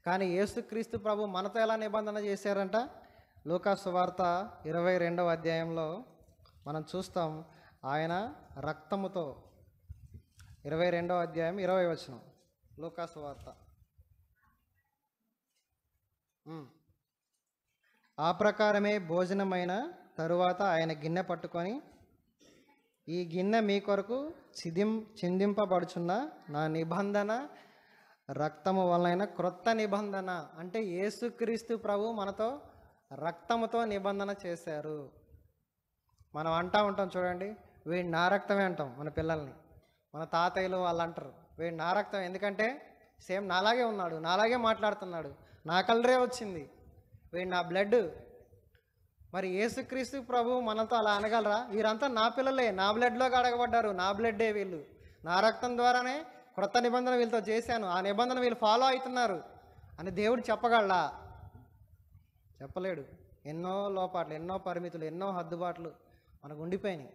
కానీ యేసుక్రీస్తు ప్రభు మనతో ఎలా నిబంధన చేశారంట, లూకా సువార్త 22వ అధ్యాయంలో మనం చూస్తాం. ఆయన రక్తముతో, 22వ అధ్యాయం 20వ వచనం, లూకా సువార్త. ఆ ప్రకారమే భోజనమైన తరువాత ఆయన గిన్నె పట్టుకొని, ఈ గిన్నె మీ కొరకు చిందింపబడుచున్న నా నిబంధన రక్తము వలన క్రొత్త నిబంధన. అంటే యేసుక్రీస్తు ప్రభు మనతో రక్తముతో నిబంధన చేశారు. మనం అంటూ ఉంటాం చూడండి, వీడు నా రక్తమే అంటాం మన పిల్లల్ని. మన తాతయ్యలు వాళ్ళు అంటారు, వీడు నా రక్తం, ఎందుకంటే సేమ్ నాలాగే ఉన్నాడు, నాలాగే మాట్లాడుతున్నాడు, నా కలరే వచ్చింది, వీడు నా బ్లడ్. మరి యేసుక్రీస్తు ప్రభు మనతో అలా అనగలరా? వీరంతా నా పిల్లలే, నా బ్లడ్లోకి అడగబడ్డారు, నా బ్లడ్డే వీళ్ళు, నా రక్తం ద్వారానే క్రొత్త నిబంధన వీళ్ళతో చేశాను, ఆ నిబంధన వీళ్ళు ఫాలో అవుతున్నారు అని దేవుడు చెప్పగలడా? చెప్పలేడు. ఎన్నో లోపాట్లు, ఎన్నో పరిమితులు, ఎన్నో హద్దుబాట్లు మనకు ఉండిపోయినాయి.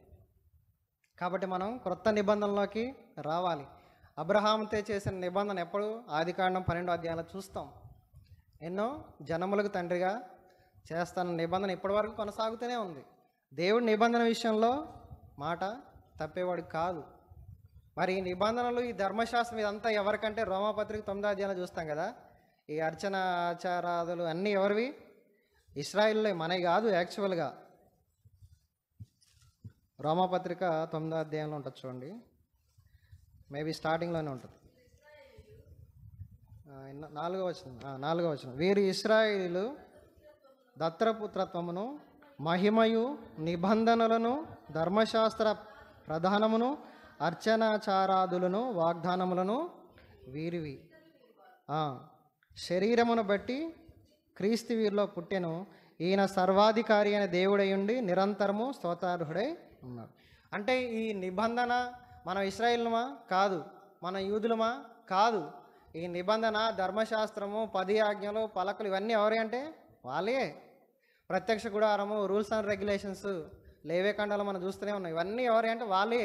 కాబట్టి మనం క్రొత్త నిబంధనలోకి రావాలి. అబ్రహాముతో చేసిన నిబంధన ఎప్పుడు ఆదికాండం 12వ అధ్యాయంలో చూస్తాం. ఎన్నో జనములకు తండ్రిగా చేస్తాన నిబంధన ఇప్పటివరకు కొనసాగుతూనే ఉంది. దేవుడి నిబంధన విషయంలో మాట తప్పేవాడు కాదు. మరి ఈ నిబంధనలు, ఈ ధర్మశాస్త్రం ఇదంతా ఎవరికంటే రోమాపత్రిక 9వ అధ్యాయంలో చూస్తాం కదా. ఈ అర్చన ఆచారాదులు అన్నీ ఎవరివి? ఇశ్రాయేలులే, మనవి కాదు. యాక్చువల్గా రోమాపత్రిక 9వ అధ్యాయంలో ఉంటుంది చూడండి, మేబీ స్టార్టింగ్లోనే ఉంటుంది. 4వ వచనం, వీరు ఇశ్రాయేలీలు దత్తపుత్రత్వమును మహిమయు నిబంధనలను ధర్మశాస్త్ర ప్రధానమును అర్చనాచారాదులను వాగ్దానములను వీరివి. శరీరమును బట్టి క్రీస్తు వీరిలో పుట్టెను, ఈయన సర్వాధికారి అయిన దేవుడై ఉండి నిరంతరము స్తోత్రార్హుడై ఉన్నాడు. అంటే ఈ నిబంధన మనం ఇశ్రాయేలుమా కాదు, మన యూదులమా కాదు. ఈ నిబంధన, ధర్మశాస్త్రము, 10 ఆజ్ఞలు, పలకలు ఇవన్నీ ఎవరి అంటే వాళ్ళే. ప్రత్యక్ష గుడారము, రూల్స్ అండ్ రెగ్యులేషన్స్, లేవేకాండాలు మనం చూస్తూనే ఉన్నాం, ఇవన్నీ ఎవరి అంటే వాళ్ళే.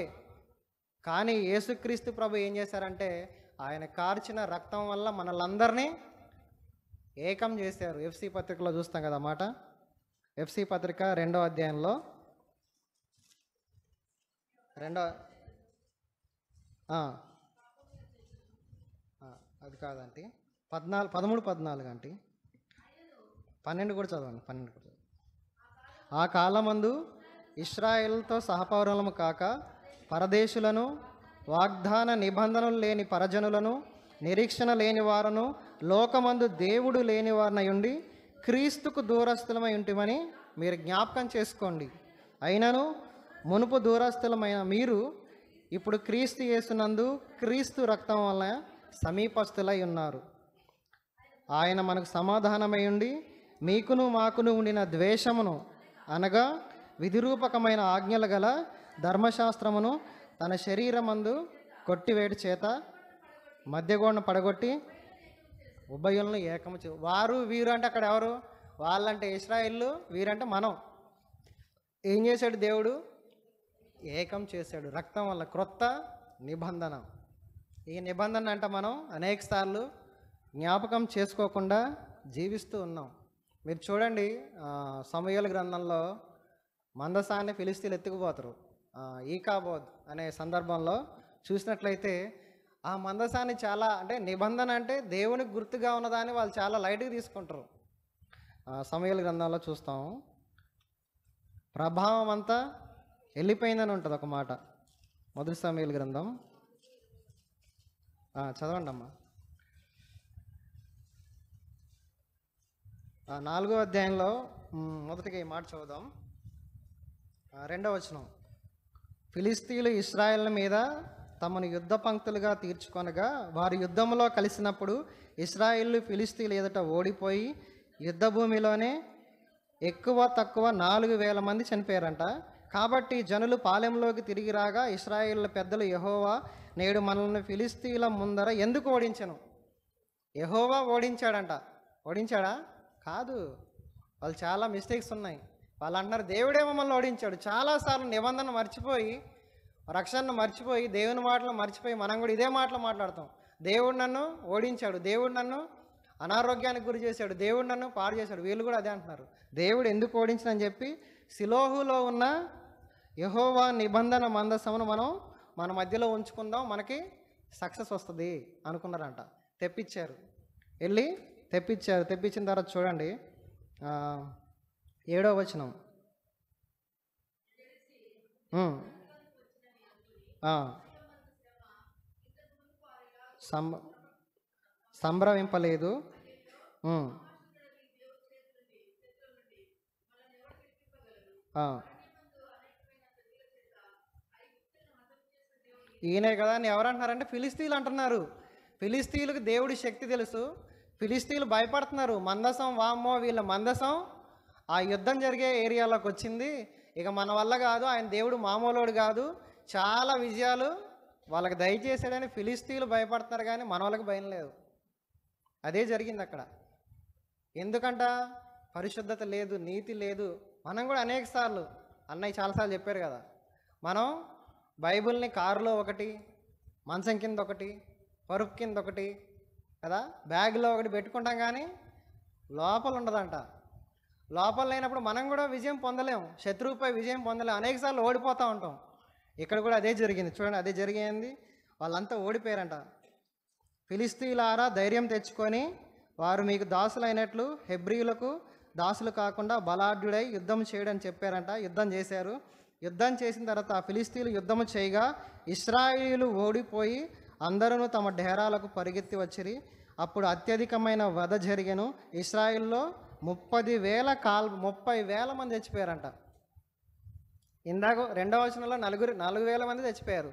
కానీ యేసుక్రీస్తు ప్రభు ఏం చేశారంటే ఆయన కార్చిన రక్తం వల్ల మనలందరినీ ఏకం చేశారు. ఎఫ్సి పత్రికలో చూస్తాం కదా మాట. ఎఫ్సి పత్రిక 2వ అధ్యాయంలో అది కాదంటే 13, 14 అంటే 12 కూడా చదవండి. 12 కూడా. ఆ కాలమందు ఇశ్రాయేలుతో సహపౌరులము కాక పరదేశులను, వాగ్దాన నిబంధనలు లేని పరజనులను, నిరీక్షణ లేని వారును, లోకమందు దేవుడు లేని వారినై ఉండి క్రీస్తుకు దూరస్థులమై ఉంటిమని మీరు జ్ఞాపకం చేసుకోండి. అయినను మునుపు దూరస్థులమైన మీరు ఇప్పుడు క్రీస్తు యేసునందు క్రీస్తు రక్తం వలన సమీపస్థులై ఉన్నారు. ఆయన మనకు సమాధానమై ఉండి మీకును మాకును ఉండిన ద్వేషమును, అనగా విధిరూపకమైన ఆజ్ఞలు గల ధర్మశాస్త్రమును తన శరీరమందు కొట్టివేడి చేత మధ్యగోడను పడగొట్టి ఉభయులను ఏకము వారు వీరు అంటే అక్కడ ఎవరు? వాళ్ళంటే ఇశ్రాయేలు, వీరంటే మనం. ఏం చేశాడు దేవుడు? ఏకం చేశాడు రక్తం వల్ల, క్రొత్త నిబంధన. ఈ నిబంధన అంటే మనం అనేక సార్లు జ్ఞాపకం చేసుకోకుండా జీవిస్తూ ఉన్నాం. మీరు చూడండి, సమూయేలు గ్రంథంలో మందసాన్ని ఫిలిస్తీన్లు ఎత్తుకుపోతారు. ఈకాబోద్ అనే సందర్భంలో చూసినట్లయితే ఆ మందసాన్ని చాలా, అంటే నిబంధన అంటే దేవునికి గుర్తుగా ఉన్నదాన్ని వాళ్ళు చాలా లైట్గా తీసుకుంటారు. సమూయేలు గ్రంథంలో చూస్తాం, ప్రభావం అంతా వెళ్ళిపోయిందని ఉంటుంది ఒక మాట. మొదటి సమూయేలు గ్రంథం చదవండి అమ్మా. 4వ అధ్యాయంలో మొదటిగా ఈ మాట చదువుదాం. 2వ వచనం. ఫిలిస్తీయులు ఇశ్రాయేళ్ల మీద తమను యుద్ధ పంక్తులుగా తీర్చుకొనగా వారు యుద్ధంలో కలిసినప్పుడు ఇశ్రాయేళ్లు ఫిలిస్తీయులు ఎదుట ఓడిపోయి యుద్ధ భూమిలోనే ఎక్కువ తక్కువ 4,000 మంది చనిపోయారంట. కాబట్టి జనులు పాలెంలోకి తిరిగి రాగా ఇశ్రాయేళ్ల పెద్దలు యెహోవా నేడు మనల్ని ఫిలిస్తీయుల ముందర ఎందుకు ఓడించెను? యెహోవా ఓడించాడంట. ఓడించాడా? కాదు. వాళ్ళు చాలా మిస్టేక్స్ ఉన్నాయి. వాళ్ళు అంటున్నారు దేవుడే మమ్మల్ని ఓడించాడు. చాలాసార్లు నిబంధన మర్చిపోయి, రక్షణను మర్చిపోయి, దేవుని మాటలు మర్చిపోయి మనం కూడా ఇదే మాటలు మాట్లాడతాం. దేవుడు నన్ను ఓడించాడు, దేవుడు నన్ను అనారోగ్యానికి గురి చేశాడు, దేవుడు నన్ను పాడు చేశాడు. వీళ్ళు కూడా అదే అంటున్నారు. దేవుడు ఎందుకు ఓడించడని చెప్పి సిలోహులో ఉన్న యెహోవా నిబంధన మందసమును మనం మన మధ్యలో ఉంచుకుందాం, మనకి సక్సెస్ వస్తుంది అనుకున్నారంట. తెప్పించారు, వెళ్ళి తెప్పించారు. తెప్పించిన తర్వాత చూడండి 7వ వచనం. సంభ్రమింపలేదు. ఈయనే కదా అని ఎవరంటున్నారంటే ఫిలిస్తీన్లు అంటున్నారు. ఫిలిస్తీన్లకు దేవుడి శక్తి తెలుసు. ఫిలిస్తీన్లు భయపడుతున్నారు. మందసం వామ్మో వీళ్ళ మందసం ఆ యుద్ధం జరిగే ఏరియాలోకి వచ్చింది, ఇక మన వల్ల కాదు, ఆయన దేవుడు మామూలుడు కాదు, చాలా విజయాలు వాళ్ళకి దయచేసాడని ఫిలిస్తీన్లు భయపడుతున్నారు. కానీ మన వాళ్ళకి భయం లేదు. అదే జరిగింది అక్కడ. ఎందుకంట? పరిశుద్ధత లేదు, నీతి లేదు. మనం కూడా అనేక సార్లు, అన్నయ్య చాలాసార్లు చెప్పారు కదా, మనం బైబిల్ని కారులో ఒకటి, మంచం కింద ఒకటి, పరుపు కింద ఒకటి కదా, బ్యాగ్లో ఒకటి పెట్టుకుంటాం, కానీ లోపల ఉండదంట. లోపల లేనప్పుడు మనం కూడా విజయం పొందలేం, శత్రువుపై విజయం పొందలేం, అనేకసార్లు ఓడిపోతూ ఉంటాం. ఇక్కడ కూడా అదే జరిగింది. చూడండి, అదే జరిగింది. వాళ్ళంతా ఓడిపోయారంట. ఫిలిస్తీయులారా ధైర్యం తెచ్చుకొని వారు మీకు దాసులైనట్లు హెబ్రీయులకు దాసులు కాకుండా బలాఢ్యుడై యుద్ధం చేయడని చెప్పారంట. యుద్ధం చేశారు. యుద్ధం చేసిన తర్వాత ఆ ఫిలిస్తీయులు యుద్ధము చేయగా ఇశ్రాయేలు ఓడిపోయి అందరూ తమ డేరాలకు పరిగెత్తి వచ్చిరి. అప్పుడు అత్యధికమైన వధ జరిగెను. ఇశ్రాయేల్లో 30,000 మంది చచ్చిపోయారంట. ఇందాక 2వ వచనంలో 4,000 మంది చచ్చిపోయారు.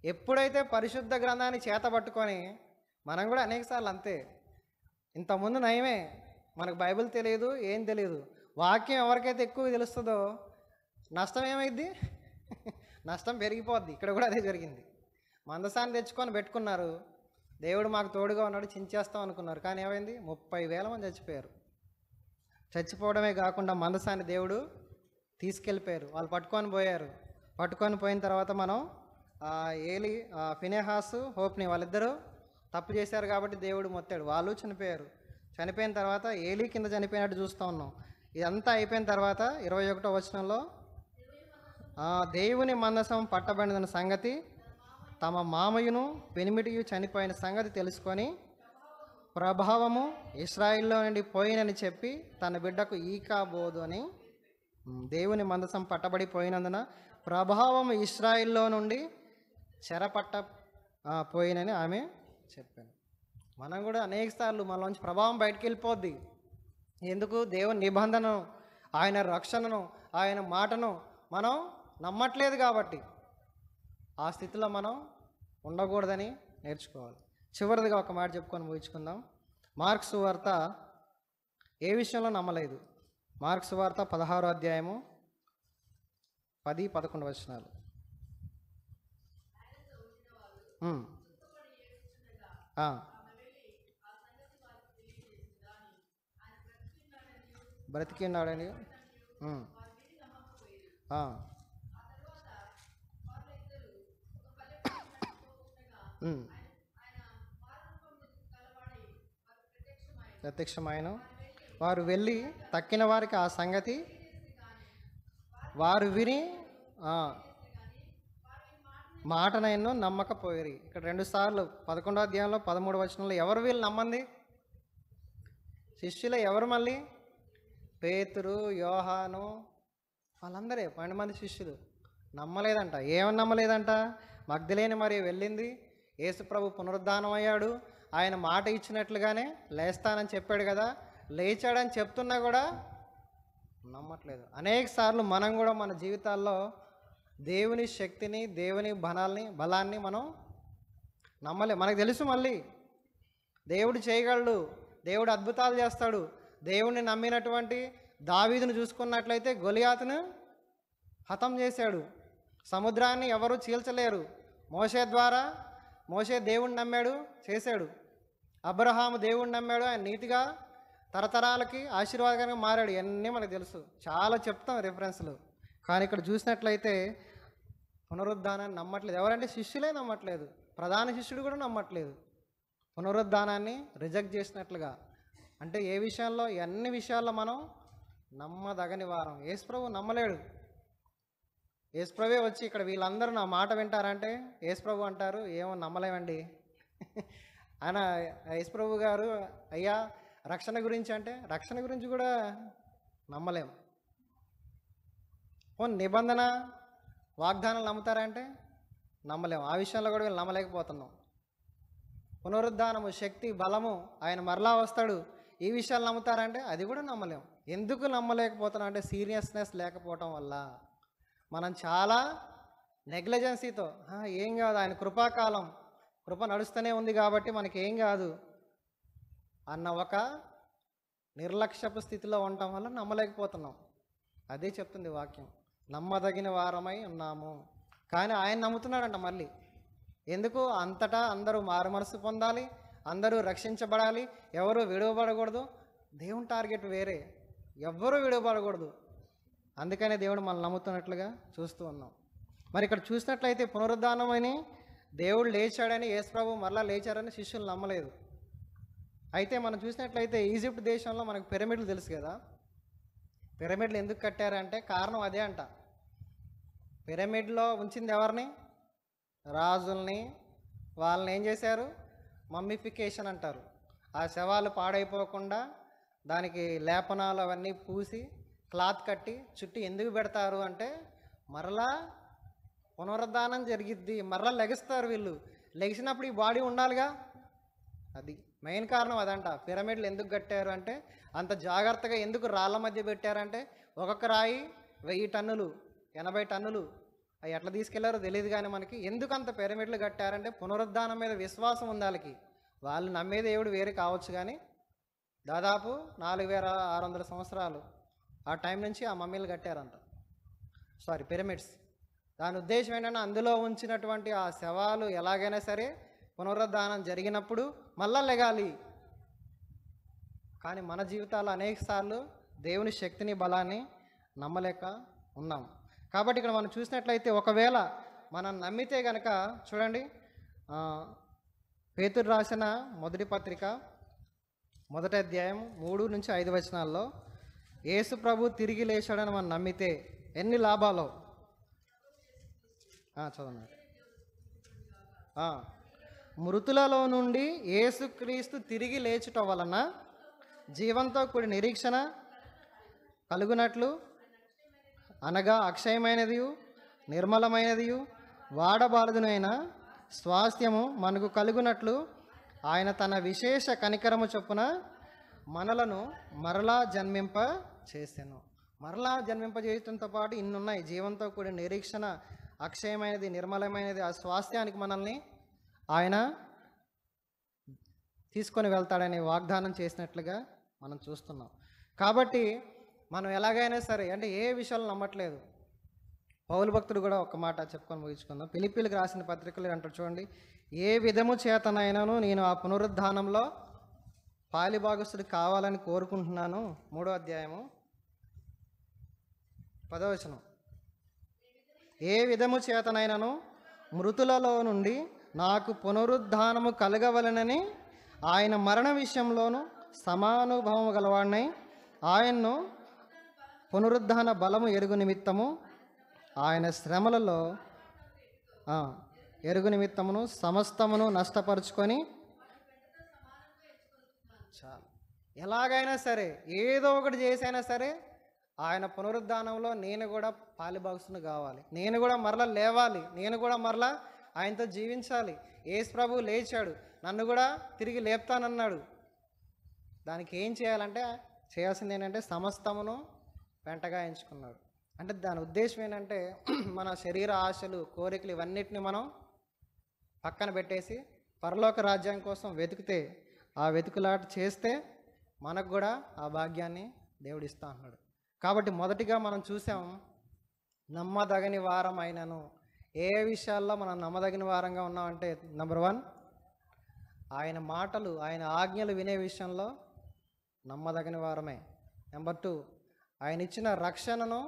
ఎప్పుడైతే పరిశుద్ధ గ్రంథాన్ని చేతబట్టుకొని, మనం కూడా అనేకసార్లు అంతే, ఇంతకుముందు నయమే, మనకు బైబిల్ తెలియదు, ఏం తెలియదు. వాక్యం ఎవరికైతే ఎక్కువ తెలుస్తుందో నష్టం ఏమైంది? నష్టం పెరిగిపోద్ది. ఇక్కడ కూడా అదే జరిగింది. మందసాన్ని తెచ్చుకొని పెట్టుకున్నారు, దేవుడు మాకు తోడుగా ఉన్నాడు, చించేస్తాం అనుకున్నారు. కానీ ఏమైంది? 30,000 మంది చచ్చిపోయారు. చచ్చిపోవడమే కాకుండా మందసాన్ని దేవుడు తీసుకెళ్ళిపోయారు. వాళ్ళు పట్టుకొని పోయారు. పట్టుకొని పోయిన తర్వాత మనం ఫినెహాసు, హోప్ని వాళ్ళిద్దరూ తప్పు చేశారు కాబట్టి దేవుడు మొత్తాడు. వాళ్ళు చనిపోయారు. చనిపోయిన తర్వాత ఏలీ కింద చనిపోయినట్టు చూస్తూ ఉన్నాం. ఇదంతా అయిపోయిన తర్వాత 21వ వచనంలో దేవుని మందసం పట్టబడిన సంగతి తమ మామయ్యను పెనిమిటియు చనిపోయిన సంగతి తెలుసుకొని ప్రభావము ఇశ్రాయిల్లో నుండి పోయినని చెప్పి తన బిడ్డకు ఈకాబోదు అని, దేవుని మందసం పట్టబడిపోయినందున ప్రభావం ఇశ్రాయిల్లో నుండి చెరపట్ట పోయినని ఆమె చెప్పాను. మనం కూడా అనేక సార్లు మనలోంచి ప్రభావం బయటికి వెళ్ళిపోద్ది. ఎందుకు? దేవుని నిబంధనను, ఆయన రక్షణను, ఆయన మాటను మనం నమ్మట్లేదు కాబట్టి. ఆ స్థితిలో మనం ఉండకూడదని నేర్చుకోవాలి. చివరిదిగా ఒక మాట చెప్పుకొని ముగించుకుందాం. మార్క్స్ వార్త ఏ విషయంలో నమ్మలేదు? మార్క్స్ వార్త 16వ అధ్యాయము 10-11 వచనాలు. బ్రతికిన్నాడని ప్రత్యక్షమైన వారు వెళ్ళి తక్కిన వారికి ఆ సంగతి వారు విని మాటనైనా నమ్మకపోయారు. ఇక్కడ 2 సార్లు 11వ అధ్యాయంలో 13వ వచనంలో ఎవరు వీళ్ళు నమ్మంది? శిష్యులు ఎవరు? మళ్ళీ పేతురు, యోహాను, వాళ్ళందరే 12 మంది శిష్యులు నమ్మలేదంట. ఏమని నమ్మలేదంట? మగ్దలేని మరి వెళ్ళింది, యేసుప్రభు పునరుద్ధానం అయ్యాడు, ఆయన మాట ఇచ్చినట్లుగానే లేస్తానని చెప్పాడు కదా, లేచాడని చెప్తున్నా కూడా నమ్మట్లేదు. అనేక సార్లు మనం కూడా మన జీవితాల్లో దేవుని శక్తిని, దేవుని బలాన్ని మనం నమ్మలేం. మనకు తెలుసు మళ్ళీ దేవుడు చేయగలడు, దేవుడు అద్భుతాలు చేస్తాడు. దేవుడిని నమ్మినటువంటి దావీదును చూసుకున్నట్లయితే గొలియాతును హతం చేశాడు. సముద్రాన్ని ఎవరు చీల్చలేరు. మోషే దేవుణ్ణి నమ్మాడు, చేశాడు. అబ్రహాము దేవుణ్ణి నమ్మాడు, ఆయన నీతిగా తరతరాలకి ఆశీర్వాదకరంగా మారాడు. ఇవన్నీ మనకు తెలుసు, చాలా చెప్తాం రిఫరెన్స్లు. కానీ ఇక్కడ చూసినట్లయితే పునరుద్ధానాన్ని నమ్మట్లేదు. ఎవరంటే శిష్యులే నమ్మట్లేదు, ప్రధాన శిష్యుడు కూడా నమ్మట్లేదు. పునరుద్ధానాన్ని రిజెక్ట్ చేసినట్లుగా. అంటే ఏ విషయాల్లో, అన్ని విషయాల్లో మనం నమ్మదగని వారం. యేసుప్రభు నమ్మలేడు. యేసుప్రభే వచ్చి ఇక్కడ వీళ్ళందరూ నా మాట వింటారంటే యేసుప్రభు అంటారు, ఏమో నమ్మలేమండి. ఆయన యేసుప్రభు గారు అయ్యా రక్షణ గురించి అంటే రక్షణ గురించి కూడా నమ్మలేం. నిబంధన వాగ్దానాలు నమ్ముతారంటే నమ్మలేము. ఆ విషయంలో కూడా వీళ్ళు నమ్మలేకపోతున్నాం. పునరుద్ధానము, శక్తి, బలము, ఆయన మరలా వస్తాడు, ఈ విషయాలు నమ్ముతారంటే అది కూడా నమ్మలేం. ఎందుకు నమ్మలేకపోతున్నాం అంటే సీరియస్నెస్ లేకపోవటం వల్ల. మనం చాలా నెగ్లిజెన్సీతో ఏం కాదు, ఆయన కృపాకాలం, కృప నడుస్తూనే ఉంది కాబట్టి మనకి ఏం కాదు అన్న ఒక నిర్లక్ష్యపు స్థితిలో ఉండటం వల్ల నమ్మలేకపోతున్నాం. అదే చెప్తుంది వాక్యం, నమ్మదగిన వారమై ఉన్నాము. కానీ ఆయన నమ్ముతున్నాడంట మళ్ళీ. ఎందుకు? అంతటా అందరూ మారుమనసు పొందాలి, అందరూ రక్షించబడాలి, ఎవరు విడువబడకూడదు. దేవుని టార్గెట్ వేరే, ఎవ్వరూ విడువబడకూడదు. అందుకనే దేవుడు మనల్ని నమ్ముతున్నట్లుగా చూస్తూ ఉన్నాం. మరి ఇక్కడ చూసినట్లయితే పునరుద్ధానమని దేవుడు లేచాడని, యేసుప్రభు మరలా లేచారని శిష్యులు నమ్మలేదు. అయితే మనం చూసినట్లయితే ఈజిప్ట్ దేశంలో మనకు పిరమిడ్లు తెలుసు కదా. పిరమిడ్లు ఎందుకు కట్టారంటే కారణం అదే అంట. పిరమిడ్లో ఉంచింది ఎవరిని? రాజుల్ని. వాళ్ళని ఏం చేశారు? మమ్మిఫికేషన్ అంటారు. ఆ శవాలు పాడైపోకుండా దానికి లేపనాలు అవన్నీ పూసి క్లాత్ కట్టి చుట్టూ ఎందుకు పెడతారు అంటే మరలా పునరుద్ధానం జరిగిద్ది, మరలా లెగిస్తారు వీళ్ళు. లెగిసినప్పుడు ఈ బాడీ ఉండాలిగా, అది మెయిన్ కారణం అదంట. పిరమిడ్లు ఎందుకు కట్టారు అంటే అంత జాగ్రత్తగా ఎందుకు రాళ్ళ మధ్య పెట్టారంటే ఒక్కొక్క రాయి 1000 టన్నులు 80 టన్నులు అవి ఎట్లా తీసుకెళ్లారో తెలియదు. కానీ మనకి ఎందుకు అంత పిరమిడ్లు కట్టారంటే పునరుద్ధానం మీద విశ్వాసం ఉంది వాళ్ళకి. వాళ్ళు నమ్మే దేవుడు వేరే కావచ్చు, కానీ దాదాపు 4600 సంవత్సరాలు ఆ టైం నుంచి ఆ మమ్మీలు కట్టారంట. పిరమిడ్స్. దాని ఉద్దేశం ఏంటంటే అందులో ఉంచినటువంటి ఆ శవాలు ఎలాగైనా సరే పునరుద్ధానం జరిగినప్పుడు మళ్ళా లెగాలి. కానీ మన జీవితాల్లో అనేక సార్లు దేవుని శక్తిని, బలాన్ని నమ్మలేక ఉన్నాం. కాబట్టి ఇక్కడ మనం చూసినట్లయితే ఒకవేళ మనం నమ్మితే కనుక చూడండి, పేతురు రాసిన మొదటి పత్రిక 1వ అధ్యాయం 3 నుంచి 5 వచనాల్లో యేసు ప్రభు తిరిగి లేచాడని మనం నమ్మితే ఎన్ని లాభాలు చదవండి. మృతులలో నుండి యేసుక్రీస్తు తిరిగి లేచుట వలన జీవంతో కూడి నిరీక్షణ కలుగునట్లు, అనగా అక్షయమైనది, నిర్మలమైనది, వాడబారదునైన స్వాస్థ్యము మనకు కలుగునట్లు ఆయన తన విశేష కనికరము చొప్పున మనలను మరలా జన్మింప చేసెను. మరలా జన్మింపజేయడంతో పాటు ఇన్నున్నాయి. జీవంతో కూడిన నిరీక్షణ, అక్షయమైనది, నిర్మలమైనది. ఆ స్వాస్థ్యానికి మనల్ని ఆయన తీసుకొని వెళ్తాడని వాగ్దానం చేసినట్లుగా మనం చూస్తున్నాం. కాబట్టి మనం ఎలాగైనా సరే అంటే ఏ విషయాలు నమ్మట్లేదు. పౌలు భక్తుడు కూడా ఒక మాట చెప్పుకొని ముగించుకుందాం. ఫిలిప్పీలకు రాసిన పత్రికలు అంటారు చూడండి, ఏ విధము చేతనైనాను నేను ఆ పునరుద్ధానంలో పాలిభాగస్తుడు కావాలని కోరుకుంటున్నాను. 3వ అధ్యాయము 10వ వచనం. ఏ విధము చేతనైనాను మృతులలో నుండి నాకు పునరుద్ధానము కలగవలనని ఆయన మరణ విషయంలోనూ సమానుభవం గలవాడినై ఆయన్ను పునరుద్ధాన బలము ఎరుగు నిమిత్తము ఆయన శ్రమలలో ఎరుగు నిమిత్తమును సమస్తమును నష్టపరుచుకొని చాలు ఎలాగైనా సరే ఏదో ఒకటి చేసైనా సరే ఆయన పునరుద్ధానంలో నేను కూడా పాలిభాగస్తుని కావాలి, నేను కూడా మరలా లేవాలి, నేను కూడా మరలా ఆయనతో జీవించాలి. యేసు ప్రభువు లేచాడు, నన్ను కూడా తిరిగి లేపుతానన్నాడు. దానికి ఏం చేయాలంటే చేయాల్సింది ఏంటంటే సమస్తమును వెంటగా ఎంచుకున్నాడు. అంటే దాని ఉద్దేశం ఏంటంటే మన శరీర ఆశలు, కోరికలు ఇవన్నిటిని మనం పక్కన పెట్టేసి పరలోక రాజ్యం కోసం వెతికితే, ఆ వెతుకులాట చేస్తే మనకు కూడా ఆ భాగ్యాన్ని దేవుడు ఇస్తా అన్నాడు. కాబట్టి మొదటిగా మనం చూసాం, నమ్మదగని వారం అయినను. ఏ విషయాల్లో మనం నమ్మదగిన వారంగా ఉన్నామంటే, నెంబర్ 1 ఆయన మాటలు, ఆయన ఆజ్ఞలు వినే విషయంలో నమ్మదగిన వారమే. నెంబర్ 2 ఆయన ఇచ్చిన రక్షణను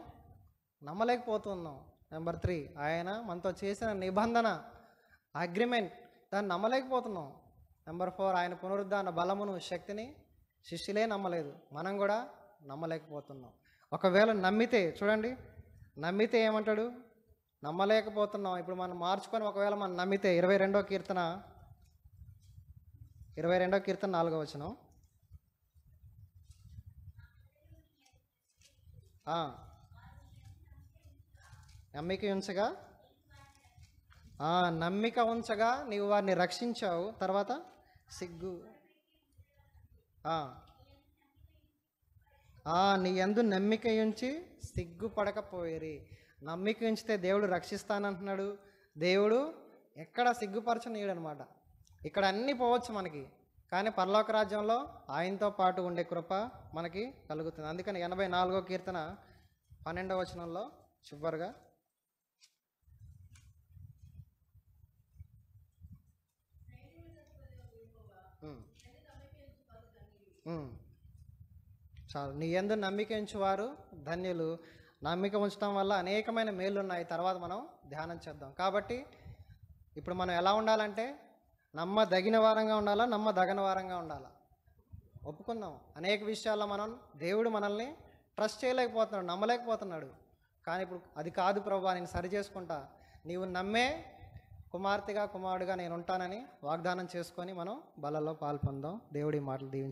నమ్మలేకపోతున్నాం. నెంబర్ 3 ఆయన మనతో చేసిన నిబంధన, అగ్రిమెంట్, దాన్ని నమ్మలేకపోతున్నాం. నెంబర్ 4 ఆయన పునరుద్ధాన బలమును, శక్తిని శిష్యులే నమ్మలేదు, మనం కూడా నమ్మలేకపోతున్నాం. ఒకవేళ నమ్మితే, చూడండి, నమ్మితే ఏమంటాడు? నమ్మలేకపోతున్నాం. ఇప్పుడు మనం మార్చుకొని ఒకవేళ మనం నమ్మితే 22వ కీర్తన 4వ వచనం. నమ్మిక ఉంచగా నీవు వారిని రక్షించావు. తర్వాత సిగ్గు నీ యందు నమ్మిక ఉంచి సిగ్గుపడకపోయిరి. నమ్మిక ఉంచితే దేవుడు రక్షిస్తానంటున్నాడు. దేవుడు ఎక్కడ సిగ్గుపరచనీయుడు అనమాట. ఇక్కడ అన్నీ పోవచ్చు మనకి, కానీ పరలోక రాజ్యంలో ఆయనతో పాటు ఉండే కృప మనకి కలుగుతుంది. అందుకని 84వ కీర్తన 12వ వచనంలో చివరిగా, చాలు, నీ యందు నమ్మిక ఉంచువారు ధన్యులు. నమ్మిక ఉంచడం వల్ల అనేకమైన మేళ్ళు ఉన్నాయి, తర్వాత మనం ధ్యానం చేద్దాం. కాబట్టి ఇప్పుడు మనం ఎలా ఉండాలంటే, నమ్మదగిన వారంగా ఉండాలా, నమ్మదగని వారంగా ఉండాలా? ఒప్పుకుందాం, అనేక విషయాల్లో మనం దేవుడు మనల్ని ట్రస్ట్ చేయలేకపోతున్నాడు, నమ్మలేకపోతున్నాడు. కానీ ఇప్పుడు అది కాదు ప్రభువా, నేను సరి చేసుకుంటా, నీవు నమ్మే కుమార్తెగా, కుమారుడిగా నేను ఉంటానని వాగ్దానం చేసుకొని మనం బలలో పాల్పొందాం. దేవుడి మాటలు దీవించు.